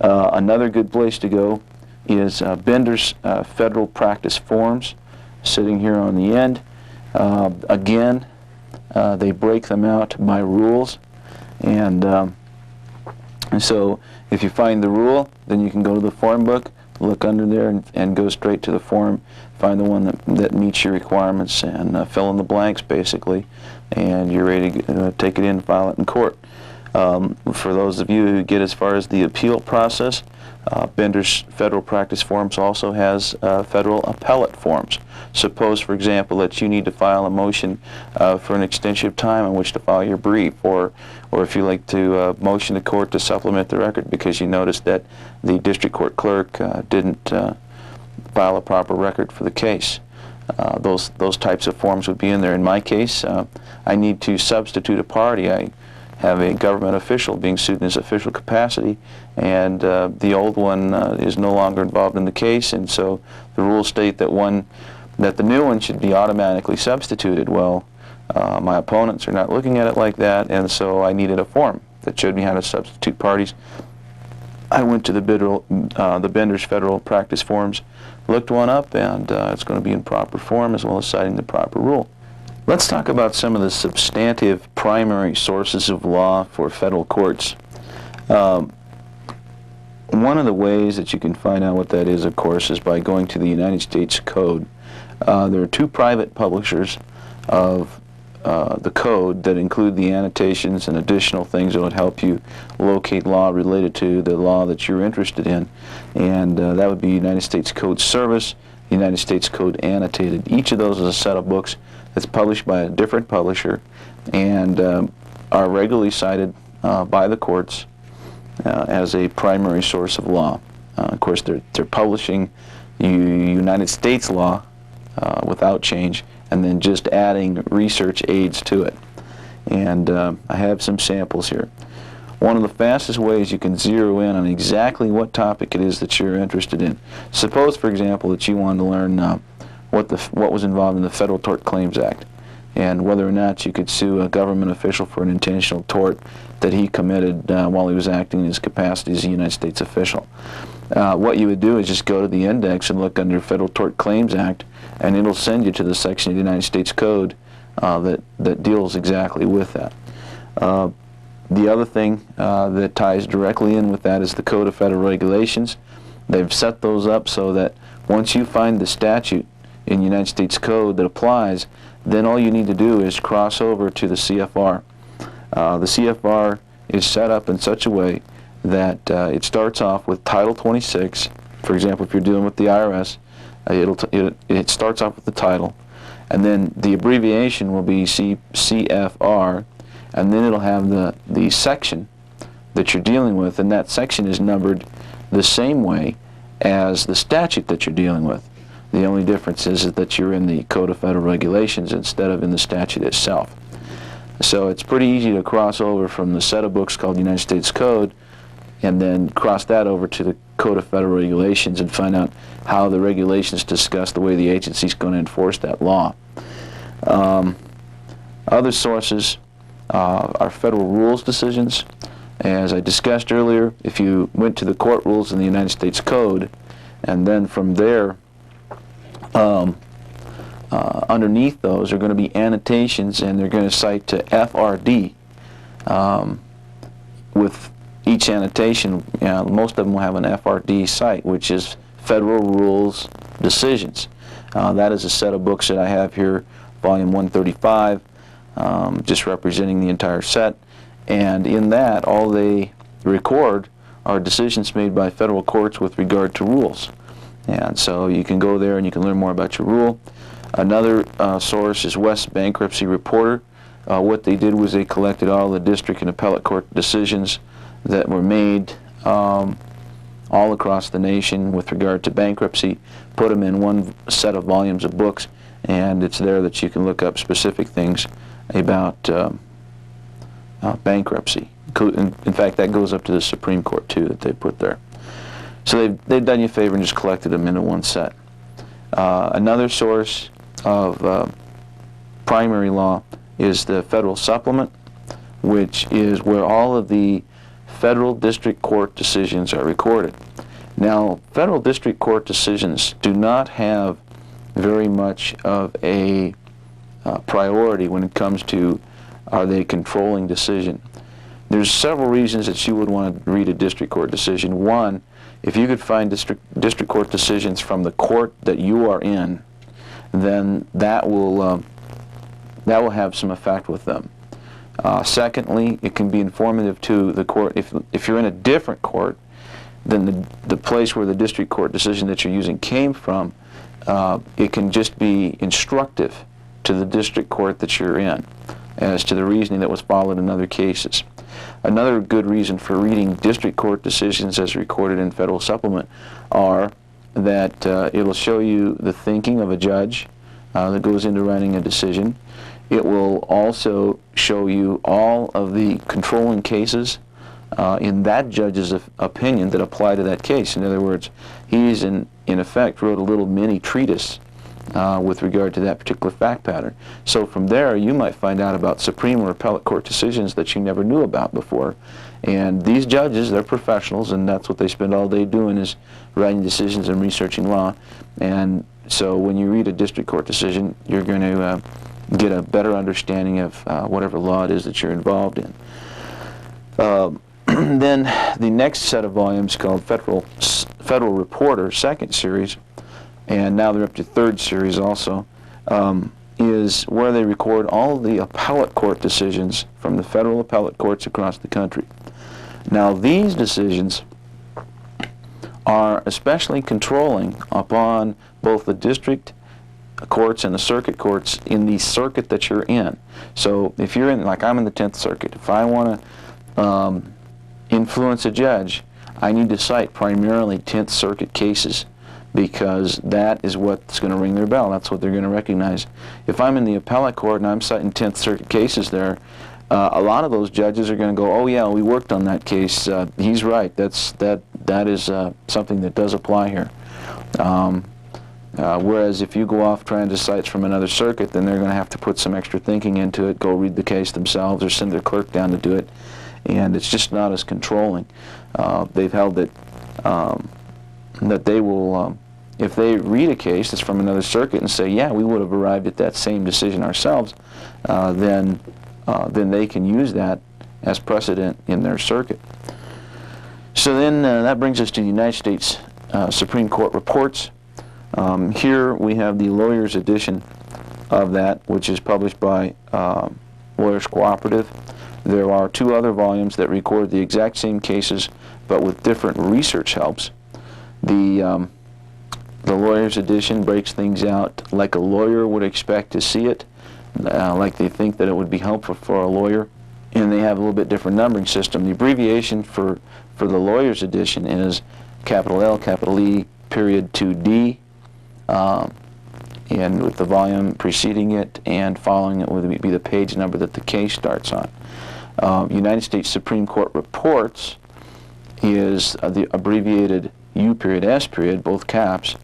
Another good place to go is Bender's Federal Practice Forms, sitting here on the end. Again, they break them out by rules. And so if you find the rule, then you can go to the form book, look under there, and go straight to the form, find the one that meets your requirements, and fill in the blanks, basically, and you're ready to take it in and file it in court. For those of you who get as far as the appeal process, Bender's Federal Practice Forms also has federal appellate forms. Suppose, for example, that you need to file a motion for an extension of time in which to file your brief, or if you like to motion the court to supplement the record because you noticed that the district court clerk didn't file a proper record for the case. Those types of forms would be in there. In my case, I need to substitute a party. I have a government official being sued in his official capacity, and the old one is no longer involved in the case, and so the rules state that the new one should be automatically substituted. Well, my opponents are not looking at it like that, and so I needed a form that showed me how to substitute parties. I went to the Bender's Federal Practice Forms, looked one up, and it's going to be in proper form as well as citing the proper rule. Let's talk about some of the substantive primary sources of law for federal courts. One of the ways that you can find out what that is, of course, is by going to the United States Code. There are two private publishers of the code that include the annotations and additional things that would help you locate law related to the law that you're interested in. And that would be United States Code Service, United States Code Annotated. Each of those is a set of books that's published by a different publisher and are regularly cited by the courts as a primary source of law. Of course, they're publishing United States law without change, and then just adding research aids to it. And I have some samples here. One of the fastest ways you can zero in on exactly what topic it is that you're interested in. Suppose, for example, that you wanted to learn what was involved in the Federal Tort Claims Act, and whether or not you could sue a government official for an intentional tort that he committed while he was acting in his capacity as a United States official. What you would do is just go to the index and look under Federal Tort Claims Act, and it'll send you to the section of the United States Code that deals exactly with that. The other thing that ties directly in with that is the Code of Federal Regulations. They've set those up so that once you find the statute in United States Code that applies, then all you need to do is cross over to the CFR. The CFR is set up in such a way that it starts off with Title 26. For example, if you're dealing with the IRS, it starts off with the title, and then the abbreviation will be CFR, and then it'll have the section that you're dealing with, and that section is numbered the same way as the statute that you're dealing with. The only difference is that you're in the Code of Federal Regulations instead of in the statute itself. So it's pretty easy to cross over from the set of books called United States Code and then cross that over to the Code of Federal Regulations and find out how the regulations discuss the way the agency's going to enforce that law. Other sources are federal rules decisions. As I discussed earlier, if you went to the court rules in the United States Code, and then from there, underneath those are going to be annotations, and they're going to cite to FRD. With each annotation, most of them will have an FRD site, which is Federal Rules Decisions. That is a set of books that I have here, volume 135, just representing the entire set. And in that, all they record are decisions made by federal courts with regard to rules. And so you can go there and you can learn more about your rule. Another source is West Bankruptcy Reporter. What they did was they collected all the district and appellate court decisions that were made all across the nation with regard to bankruptcy, put them in one set of volumes of books, and it's there that you can look up specific things about bankruptcy. In fact, that goes up to the Supreme Court too, that they put there. So they've done you a favor and just collected them into one set. Another source of primary law is the Federal Supplement, which is where all of the federal district court decisions are recorded. Now, federal district court decisions do not have very much of a priority when it comes to are they a controlling decision. There's several reasons that you would want to read a district court decision. One, if you could find district court decisions from the court that you are in, then that will have some effect with them. Secondly, it can be informative to the court. If you're in a different court than the place where the district court decision that you're using came from, it can just be instructive to the district court that you're in as to the reasoning that was followed in other cases. Another good reason for reading district court decisions as recorded in Federal Supplement are that it'll show you the thinking of a judge that goes into writing a decision. It will also show you all of the controlling cases in that judge's opinion that apply to that case. In other words, he's in effect wrote a little mini treatise with regard to that particular fact pattern. So from there, you might find out about Supreme or appellate court decisions that you never knew about before. And these judges, they're professionals, and that's what they spend all day doing, is writing decisions and researching law. And so when you read a district court decision, you're going to get a better understanding of whatever law it is that you're involved in. Then the next set of volumes, called Federal Reporter, second series, and now they're up to third series also, is where they record all the appellate court decisions from the federal appellate courts across the country. Now these decisions are especially controlling upon both the district courts and the circuit courts in the circuit that you're in. So if you're in, like I'm in the 10th Circuit, if I want to influence a judge, I need to cite primarily 10th Circuit cases, because that is what's going to ring their bell. That's what they're going to recognize. If I'm in the appellate court and I'm citing 10th Circuit cases there, a lot of those judges are going to go, oh yeah, we worked on that case. He's right. That is something that does apply here. Whereas if you go off trying to cite from another circuit, then they're going to have to put some extra thinking into it, go read the case themselves, or send their clerk down to do it, and it's just not as controlling. They've held that that they will, if they read a case that's from another circuit and say, yeah, we would have arrived at that same decision ourselves, then they can use that as precedent in their circuit. So then that brings us to the United States Supreme Court reports. Here we have the lawyer's edition of that, which is published by Lawyers Cooperative. There are 2 other volumes that record the exact same cases, but with different research helps. The lawyer's edition breaks things out like a lawyer would expect to see it, like they think that it would be helpful for a lawyer, and they have a little bit different numbering system. The abbreviation for the lawyer's edition is capital L, capital E, period 2D, and with the volume preceding it and following it would be the page number that the case starts on. United States Supreme Court reports is the abbreviated U period S period, both caps,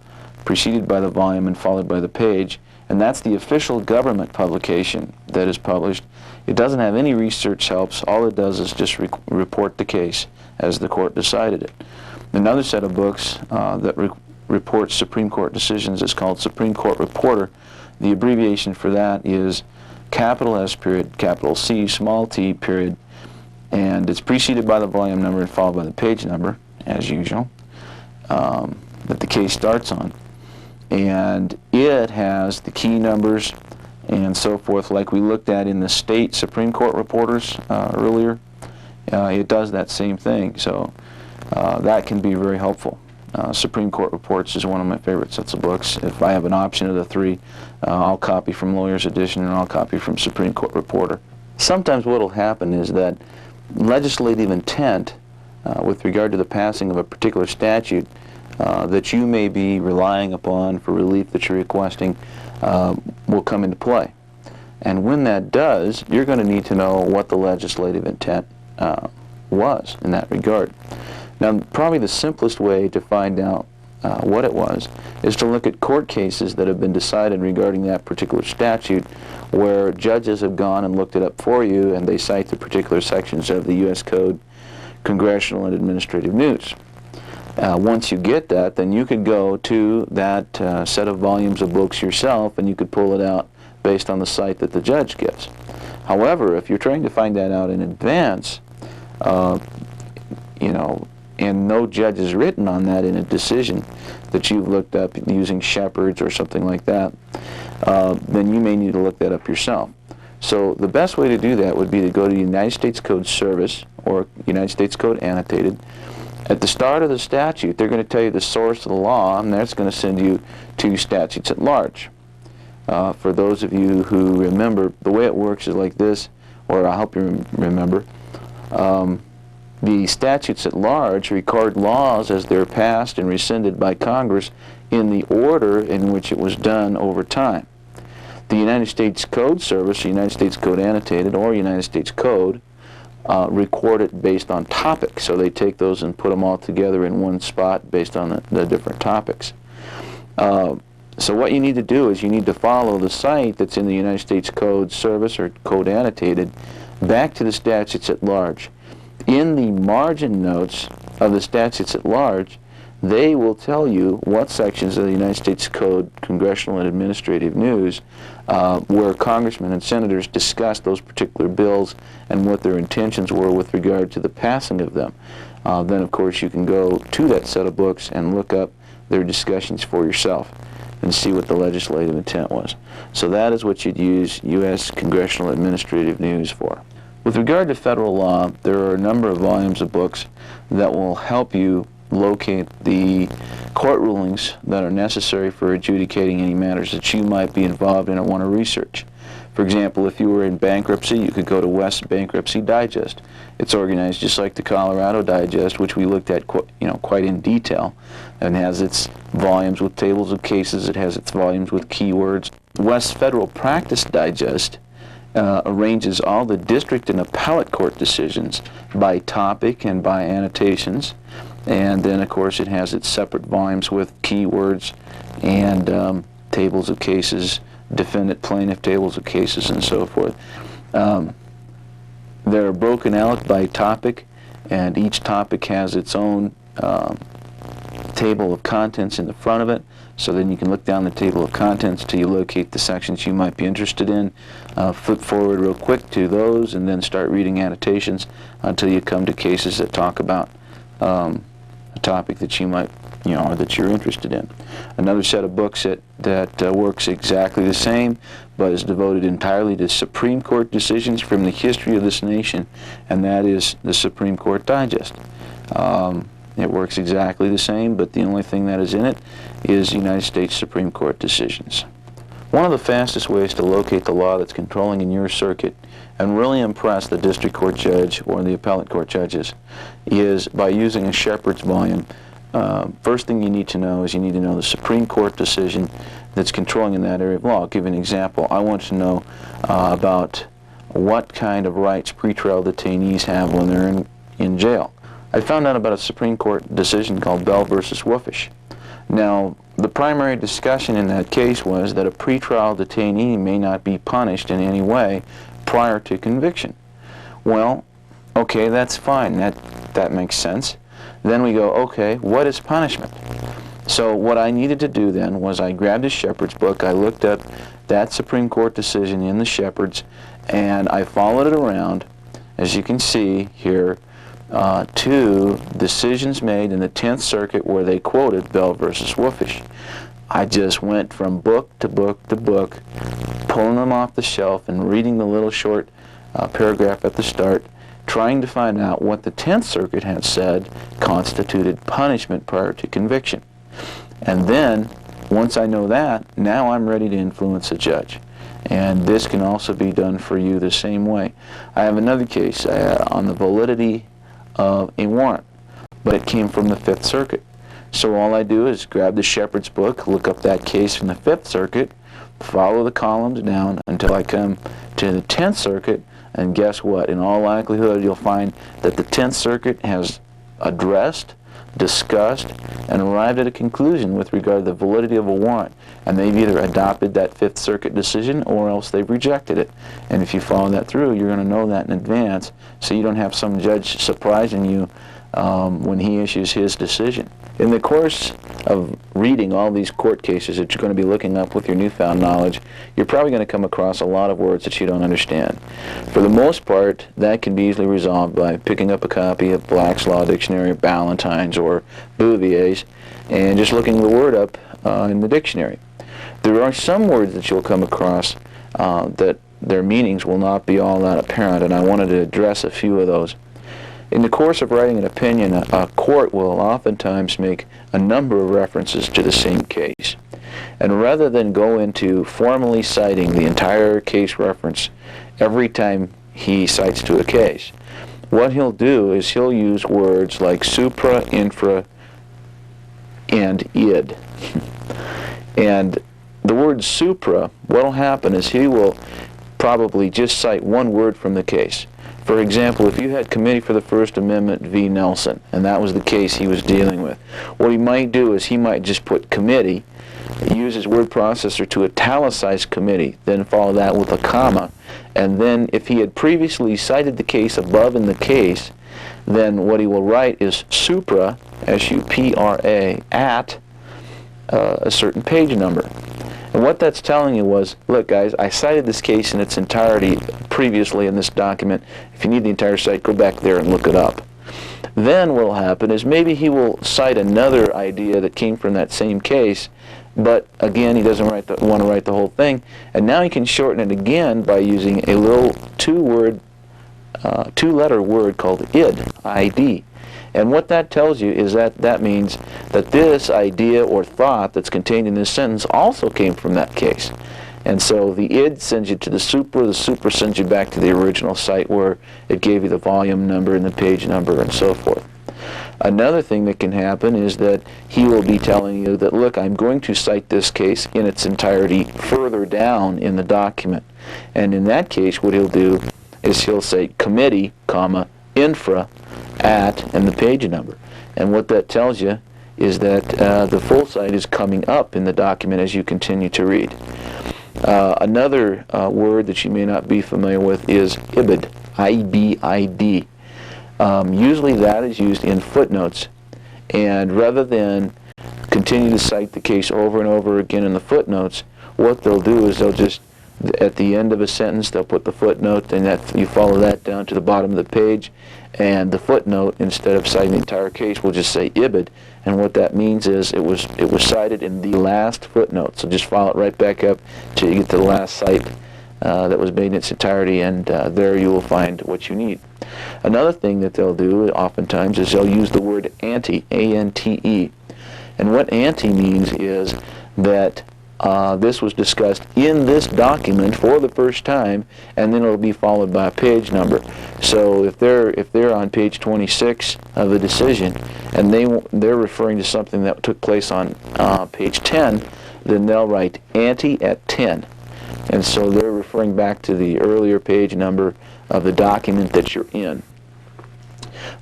preceded by the volume and followed by the page, and that's the official government publication that is published. It doesn't have any research helps. All it does is just report the case as the court decided it. Another set of books that reports Supreme Court decisions is called Supreme Court Reporter. The abbreviation for that is capital S period, capital C, small t period, and it's preceded by the volume number and followed by the page number, as usual, that the case starts on. And it has the key numbers and so forth, like we looked at in the state Supreme Court reporters earlier. It does that same thing, so that can be very helpful. Supreme Court Reports is one of my favorite sets of books. If I have an option of the 3, I'll copy from Lawyer's Edition and I'll copy from Supreme Court Reporter. Sometimes what will happen is that legislative intent with regard to the passing of a particular statute that you may be relying upon for relief that you're requesting will come into play. And when that does, you're going to need to know what the legislative intent was in that regard. Now, probably the simplest way to find out what it was is to look at court cases that have been decided regarding that particular statute, where judges have gone and looked it up for you and they cite the particular sections of the U.S. Code, Congressional and Administrative News. Once you get that, then you could go to that set of volumes of books yourself and you could pull it out based on the cite that the judge gives. However, if you're trying to find that out in advance, you know, and no judge has written on that in a decision that you've looked up using Shepard's or something like that, then you may need to look that up yourself. So the best way to do that would be to go to United States Code Service or United States Code Annotated. At the start of the statute, they're going to tell you the source of the law, and that's going to send you to statutes at large. For those of you who remember, the way it works is like this, or I'll help you remember. The statutes at large record laws as they're passed and rescinded by Congress in the order in which it was done over time. The United States Code Service, United States Code Annotated, or United States Code record it based on topics. So they take those and put them all together in one spot based on the different topics. So what you need to do is you need to follow the cite that's in the United States Code Service or Code Annotated back to the statutes at large. In the margin notes of the statutes at large, they will tell you what sections of the United States Code, Congressional and Administrative News, where congressmen and senators discussed those particular bills and what their intentions were with regard to the passing of them. Then, of course, you can go to that set of books and look up their discussions for yourself and see what the legislative intent was. So that is what you'd use U.S. Congressional Administrative News for. With regard to federal law, there are a number of volumes of books that will help you locate the court rulings that are necessary for adjudicating any matters that you might be involved in or want to research. For example, if you were in bankruptcy, you could go to West Bankruptcy Digest. It's organized just like the Colorado Digest, which we looked at quite in detail, and has its volumes with tables of cases. It has its volumes with keywords. West Federal Practice Digest arranges all the district and appellate court decisions by topic and by annotations, and then of course it has its separate volumes with keywords and tables of cases, defendant plaintiff tables of cases, and so forth. They're broken out by topic, and each topic has its own table of contents in the front of it, so then you can look down the table of contents till you locate the sections you might be interested in, flip forward real quick to those, and then start reading annotations until you come to cases that talk about a topic that you might, or that you're interested in. Another set of books that works exactly the same, but is devoted entirely to Supreme Court decisions from the history of this nation, and that is the Supreme Court Digest. It works exactly the same, but the only thing that is in it is United States Supreme Court decisions. One of the fastest ways to locate the law that's controlling in your circuit and really impress the district court judge or the appellate court judges is by using a Shepard's volume. First thing you need to know is you need to know the Supreme Court decision that's controlling in that area of law. I'll give you an example. I want to know about what kind of rights pretrial detainees have when they're in jail. I found out about a Supreme Court decision called Bell versus Wolfish. Now, the primary discussion in that case was that a pretrial detainee may not be punished in any way prior to conviction. Well, okay, that's fine. That makes sense. Then we go, okay, what is punishment? So what I needed to do then was I grabbed a Shepard's book, I looked up that Supreme Court decision in the Shepard's, and I followed it around, as you can see here, to decisions made in the 10th Circuit where they quoted Bell versus Wolfish. I just went from book to book to book, pulling them off the shelf and reading the little short paragraph at the start, trying to find out what the 10th Circuit had said constituted punishment prior to conviction. And then, once I know that, now I'm ready to influence a judge. And this can also be done for you the same way. I have another case on the validity of a warrant, but it came from the 5th Circuit. So all I do is grab the Shepard's book, look up that case from the 5th Circuit, follow the columns down until I come to the 10th Circuit, and guess what? In all likelihood, you'll find that the 10th Circuit has addressed, discussed, and arrived at a conclusion with regard to the validity of a warrant. And they've either adopted that 5th Circuit decision or else they've rejected it. And if you follow that through, you're going to know that in advance, so you don't have some judge surprising you when he issues his decision. In the course of reading all these court cases that you're going to be looking up with your newfound knowledge, you're probably going to come across a lot of words that you don't understand. For the most part, that can be easily resolved by picking up a copy of Black's Law Dictionary, Ballantyne's, or Bouvier's, and just looking the word up in the dictionary. There are some words that you'll come across that their meanings will not be all that apparent, and I wanted to address a few of those. In the course of writing an opinion, a court will oftentimes make a number of references to the same case. And rather than go into formally citing the entire case reference every time he cites to a case, what he'll do is he'll use words like supra, infra, and id. And the word supra, what will happen is he will probably just cite one word from the case. For example, if you had Committee for the First Amendment v. Nelson, and that was the case he was dealing with, what he might do is he might just put committee, use his word processor to italicize committee, then follow that with a comma, and then if he had previously cited the case above in the case, then what he will write is supra, S-U-P-R-A, at a certain page number. And what that's telling you was, look guys, I cited this case in its entirety previously in this document. If you need the entire site, go back there and look it up. Then what will happen is maybe he will cite another idea that came from that same case, but again, he doesn't want to write the whole thing. And now he can shorten it again by using a little two-letter word called id, I-D. And what that tells you is that means that this idea or thought that's contained in this sentence also came from that case. And so the id sends you to the super sends you back to the original site where it gave you the volume number and the page number and so forth. Another thing that can happen is that he will be telling you that, look, I'm going to cite this case in its entirety further down in the document. And in that case, what he'll do is he'll say committee, comma, infra, at, and the page number. And what that tells you is that the full site is coming up in the document as you continue to read. Another word that you may not be familiar with is IBID, I-B-I-D. Usually that is used in footnotes, and rather than continue to cite the case over and over again in the footnotes, what they'll do is they'll just, at the end of a sentence, they'll put the footnote, and that you follow that down to the bottom of the page, and the footnote, instead of citing the entire case, will just say IBID, and what that means is it was cited in the last footnote. So just follow it right back up till you get to the last cite that was made in its entirety, and there you will find what you need. Another thing that they'll do oftentimes is they'll use the word ante, A-N-T-E. And what ante means is that this was discussed in this document for the first time, and then it'll be followed by a page number. So if they're on page 26 of the decision, and they're referring to something that took place on page 10, then they'll write ante at 10. And so they're referring back to the earlier page number of the document that you're in.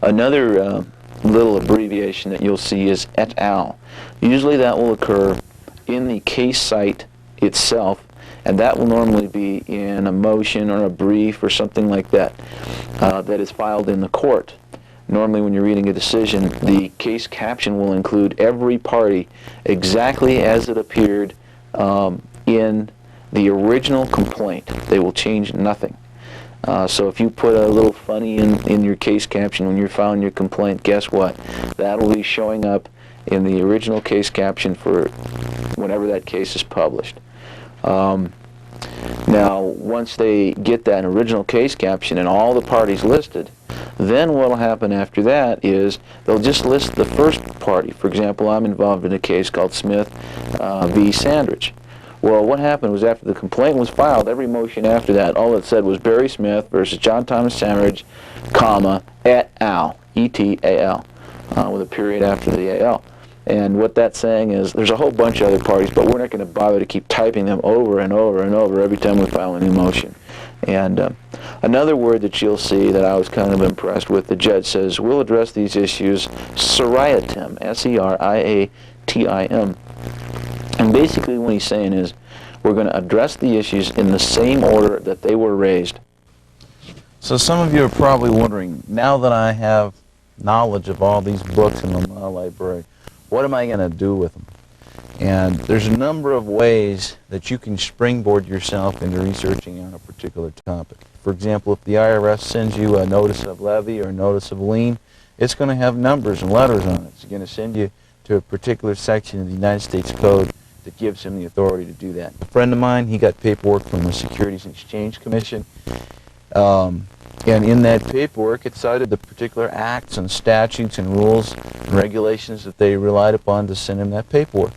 Another little abbreviation that you'll see is et al. Usually that will occur in the case site itself, and that will normally be in a motion or a brief or something like that that is filed in the court. Normally when you're reading a decision, the case caption will include every party exactly as it appeared in the original complaint. They will change nothing. So if you put a little funny in your case caption when you're filing your complaint, guess what? That'll be showing up in the original case caption for whenever that case is published. Now, once they get that original case caption and all the parties listed, then what will happen after that is they'll just list the first party. For example, I'm involved in a case called Smith v. Sandridge. Well, what happened was after the complaint was filed, every motion after that, all it said was Barry Smith versus John Thomas Sandridge, comma, et al., E-T-A-L, with a period after the A-L. And what that's saying is there's a whole bunch of other parties, but we're not going to bother to keep typing them over and over and over every time we file a new motion. And another word that you'll see that I was kind of impressed with, the judge says, we'll address these issues seriatim, S-E-R-I-A-T-I-M. And basically what he's saying is we're going to address the issues in the same order that they were raised. So some of you are probably wondering, now that I have knowledge of all these books in the law library, what am I going to do with them? And there's a number of ways that you can springboard yourself into researching on a particular topic. For example, if the IRS sends you a notice of levy or a notice of lien, it's going to have numbers and letters on it. It's going to send you to a particular section of the United States Code that gives him the authority to do that. A friend of mine, he got paperwork from the Securities and Exchange Commission, and in that paperwork it cited the particular acts and statutes and rules and regulations that they relied upon to send him that paperwork.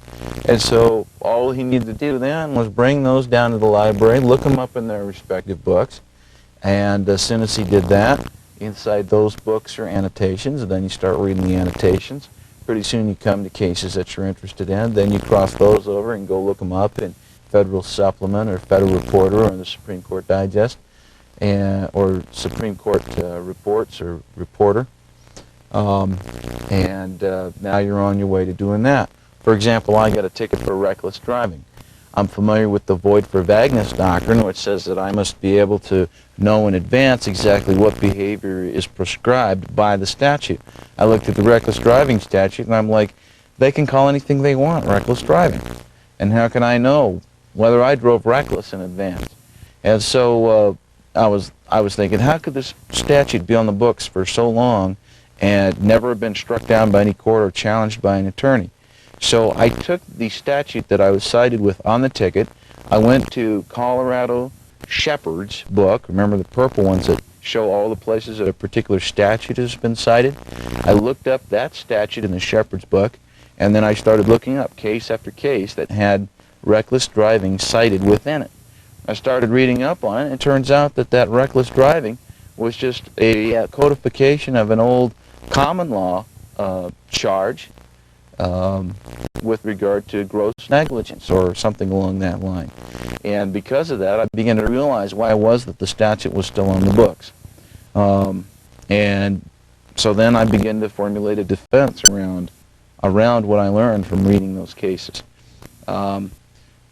And so all he needed to do then was bring those down to the library, look them up in their respective books, and as soon as he did that, inside those books are annotations, and then you start reading the annotations. Pretty soon you come to cases that you're interested in, then you cross those over and go look them up in Federal Supplement or Federal Reporter or the Supreme Court Digest, or Supreme Court Reports or Reporter, and now you're on your way to doing that. For example, I got a ticket for reckless driving. I'm familiar with the void for vagueness doctrine, which says that I must be able to know in advance exactly what behavior is prescribed by the statute. I looked at the reckless driving statute and I'm like, they can call anything they want reckless driving. And how can I know whether I drove reckless in advance? And so I was thinking, how could this statute be on the books for so long and never have been struck down by any court or challenged by an attorney? So I took the statute that I was cited with on the ticket. I went to Colorado Shepherd's book, remember the purple ones that show all the places that a particular statute has been cited. I looked up that statute in the Shepherd's book, and then I started looking up case after case that had reckless driving cited within it. I started reading up on it, and it turns out that that reckless driving was just a codification of an old common law charge with regard to gross negligence or something along that line. And because of that, I began to realize why it was that the statute was still on the books. And so then I began to formulate a defense around what I learned from reading those cases.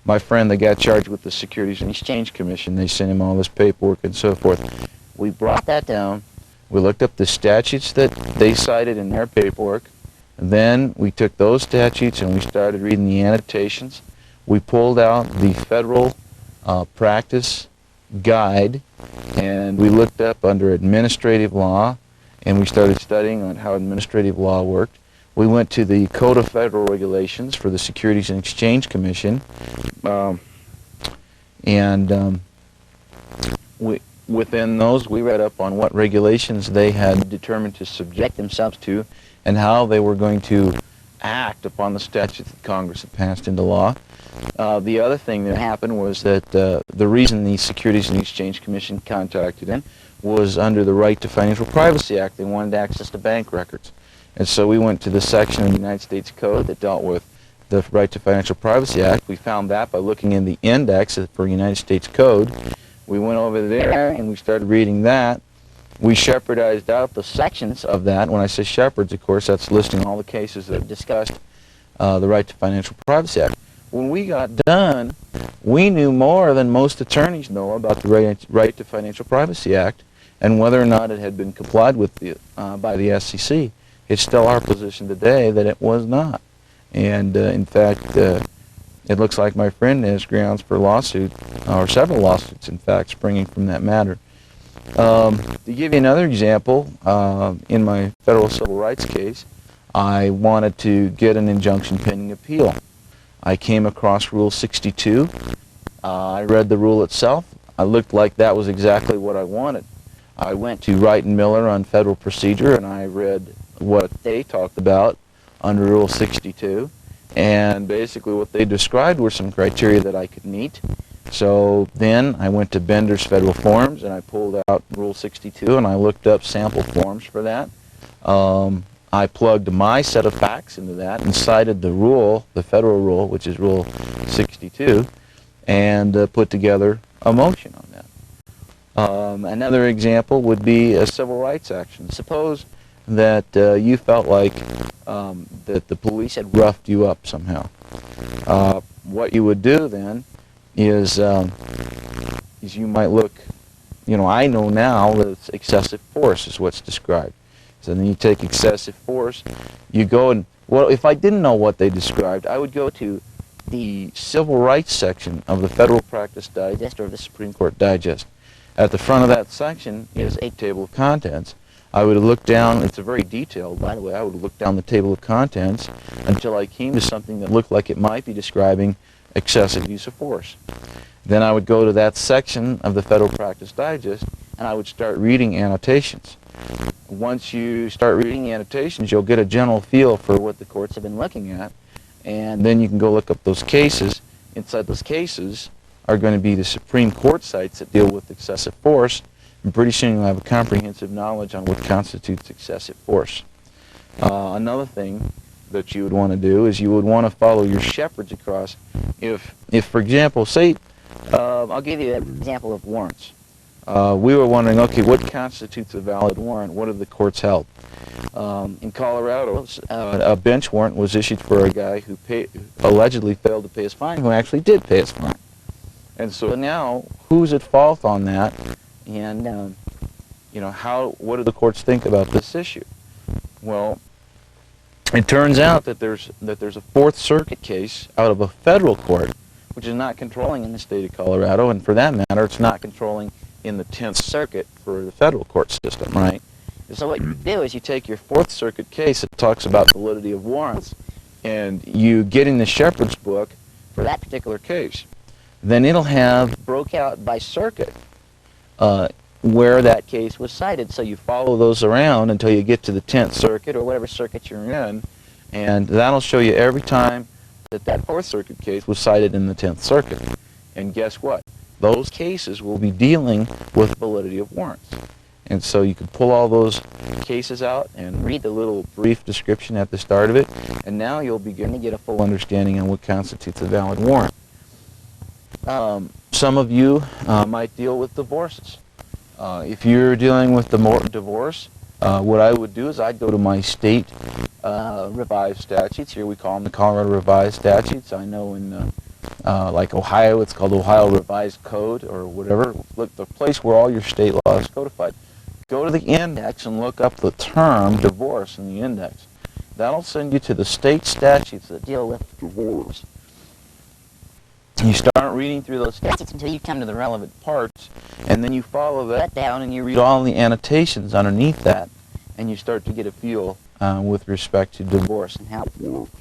My friend that got charged with the Securities and Exchange Commission, they sent him all this paperwork and so forth. We brought that down. We looked up the statutes that they cited in their paperwork. Then we took those statutes and we started reading the annotations. We pulled out the federal practice guide, and we looked up under administrative law, and we started studying on how administrative law worked. We went to the Code of Federal Regulations for the Securities and Exchange Commission, within those we read up on what regulations they had determined to subject themselves to and how they were going to act upon the statutes that Congress had passed into law. The other thing that happened was that the reason the Securities and Exchange Commission contacted them was under the Right to Financial Privacy Act. They wanted access to bank records. And so we went to the section of the United States Code that dealt with the Right to Financial Privacy Act. We found that by looking in the index for United States Code. We went over there and we started reading that. We shepherdized out the sections of that. When I say shepherds, of course, that's listing all the cases that discussed the Right to Financial Privacy Act. When we got done, we knew more than most attorneys know about the Right to Financial Privacy Act and whether or not it had been complied with by the SEC. It's still our position today that it was not. And in fact, it looks like my friend has grounds for lawsuit, or several lawsuits, in fact, springing from that matter. To give you another example, in my federal civil rights case, I wanted to get an injunction pending appeal. I came across Rule 62. I read the rule itself. I looked like that was exactly what I wanted. I went to Wright and Miller on federal procedure, and I read what they talked about under Rule 62. And basically what they described were some criteria that I could meet. So then I went to Bender's Federal Forms, and I pulled out Rule 62, and I looked up sample forms for that. I plugged my set of facts into that and cited the rule, the federal rule, which is Rule 62, and put together a motion on that. Another example would be a civil rights action. Suppose that you felt like that the police had roughed you up somehow. What you would do then is you might look, I know now that it's excessive force is what's described. So then you take excessive force, you go and, well, if I didn't know what they described, I would go to the Civil Rights section of the Federal Practice Digest or the Supreme Court Digest. At the front of that section is a table of contents. I would look down, it's a very detailed, by the way, I would look down the table of contents until I came to something that looked like it might be describing excessive use of force. Then I would go to that section of the Federal Practice Digest and I would start reading annotations. Once you start reading the annotations, you'll get a general feel for what the courts have been looking at, and then you can go look up those cases. Inside those cases are going to be the Supreme Court sites that deal with excessive force, and pretty soon you'll have a comprehensive knowledge on what constitutes excessive force. Another thing that you would want to do is you would want to follow your shepherds across. If for example, say, I'll give you an example of warrants. We were wondering, okay, what constitutes a valid warrant? What have the courts held? In Colorado, a bench warrant was issued for a guy who allegedly failed to pay his fine, who actually did pay his fine. And so now, who's at fault on that? And what do the courts think about this issue? Well, it turns out that there's a Fourth Circuit case out of a federal court, which is not controlling in the state of Colorado, and for that matter, it's not controlling in the 10th Circuit for the federal court system, right? So what you do is you take your Fourth Circuit case that talks about validity of warrants, and you get in the Shepherd's book for that particular case. Then it'll have broke out by circuit where that case was cited. So you follow those around until you get to the 10th Circuit or whatever circuit you're in, and that'll show you every time that Fourth Circuit case was cited in the 10th Circuit. And guess what? those cases will be dealing with validity of warrants. And so you can pull all those cases out and read the little brief description at the start of it, and now you'll begin to get a full understanding on what constitutes a valid warrant. Some of you might deal with divorces. If you're dealing with divorce, what I would do is I'd go to my state revised statutes. Here we call them the Colorado Revised Statutes. I know in like Ohio, it's called Ohio Revised Code or whatever. Look, the place where all your state law is codified. Go to the index and look up the term divorce in the index. That'll send you to the state statutes that deal with divorce. You start reading through those statutes until you come to the relevant parts, and then you follow that down and you read all the annotations underneath that, and you start to get a feel with respect to divorce and how it works.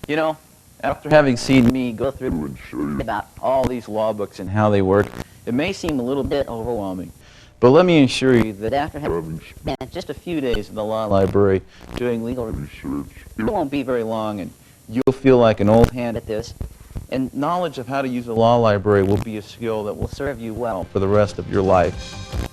You know, after having seen me go through and show you about all these law books and how they work, it may seem a little bit overwhelming. But let me assure you that after having spent just a few days in the law library doing legal research, it won't be very long and you'll feel like an old hand at this. And knowledge of how to use a law library will be a skill that will serve you well for the rest of your life.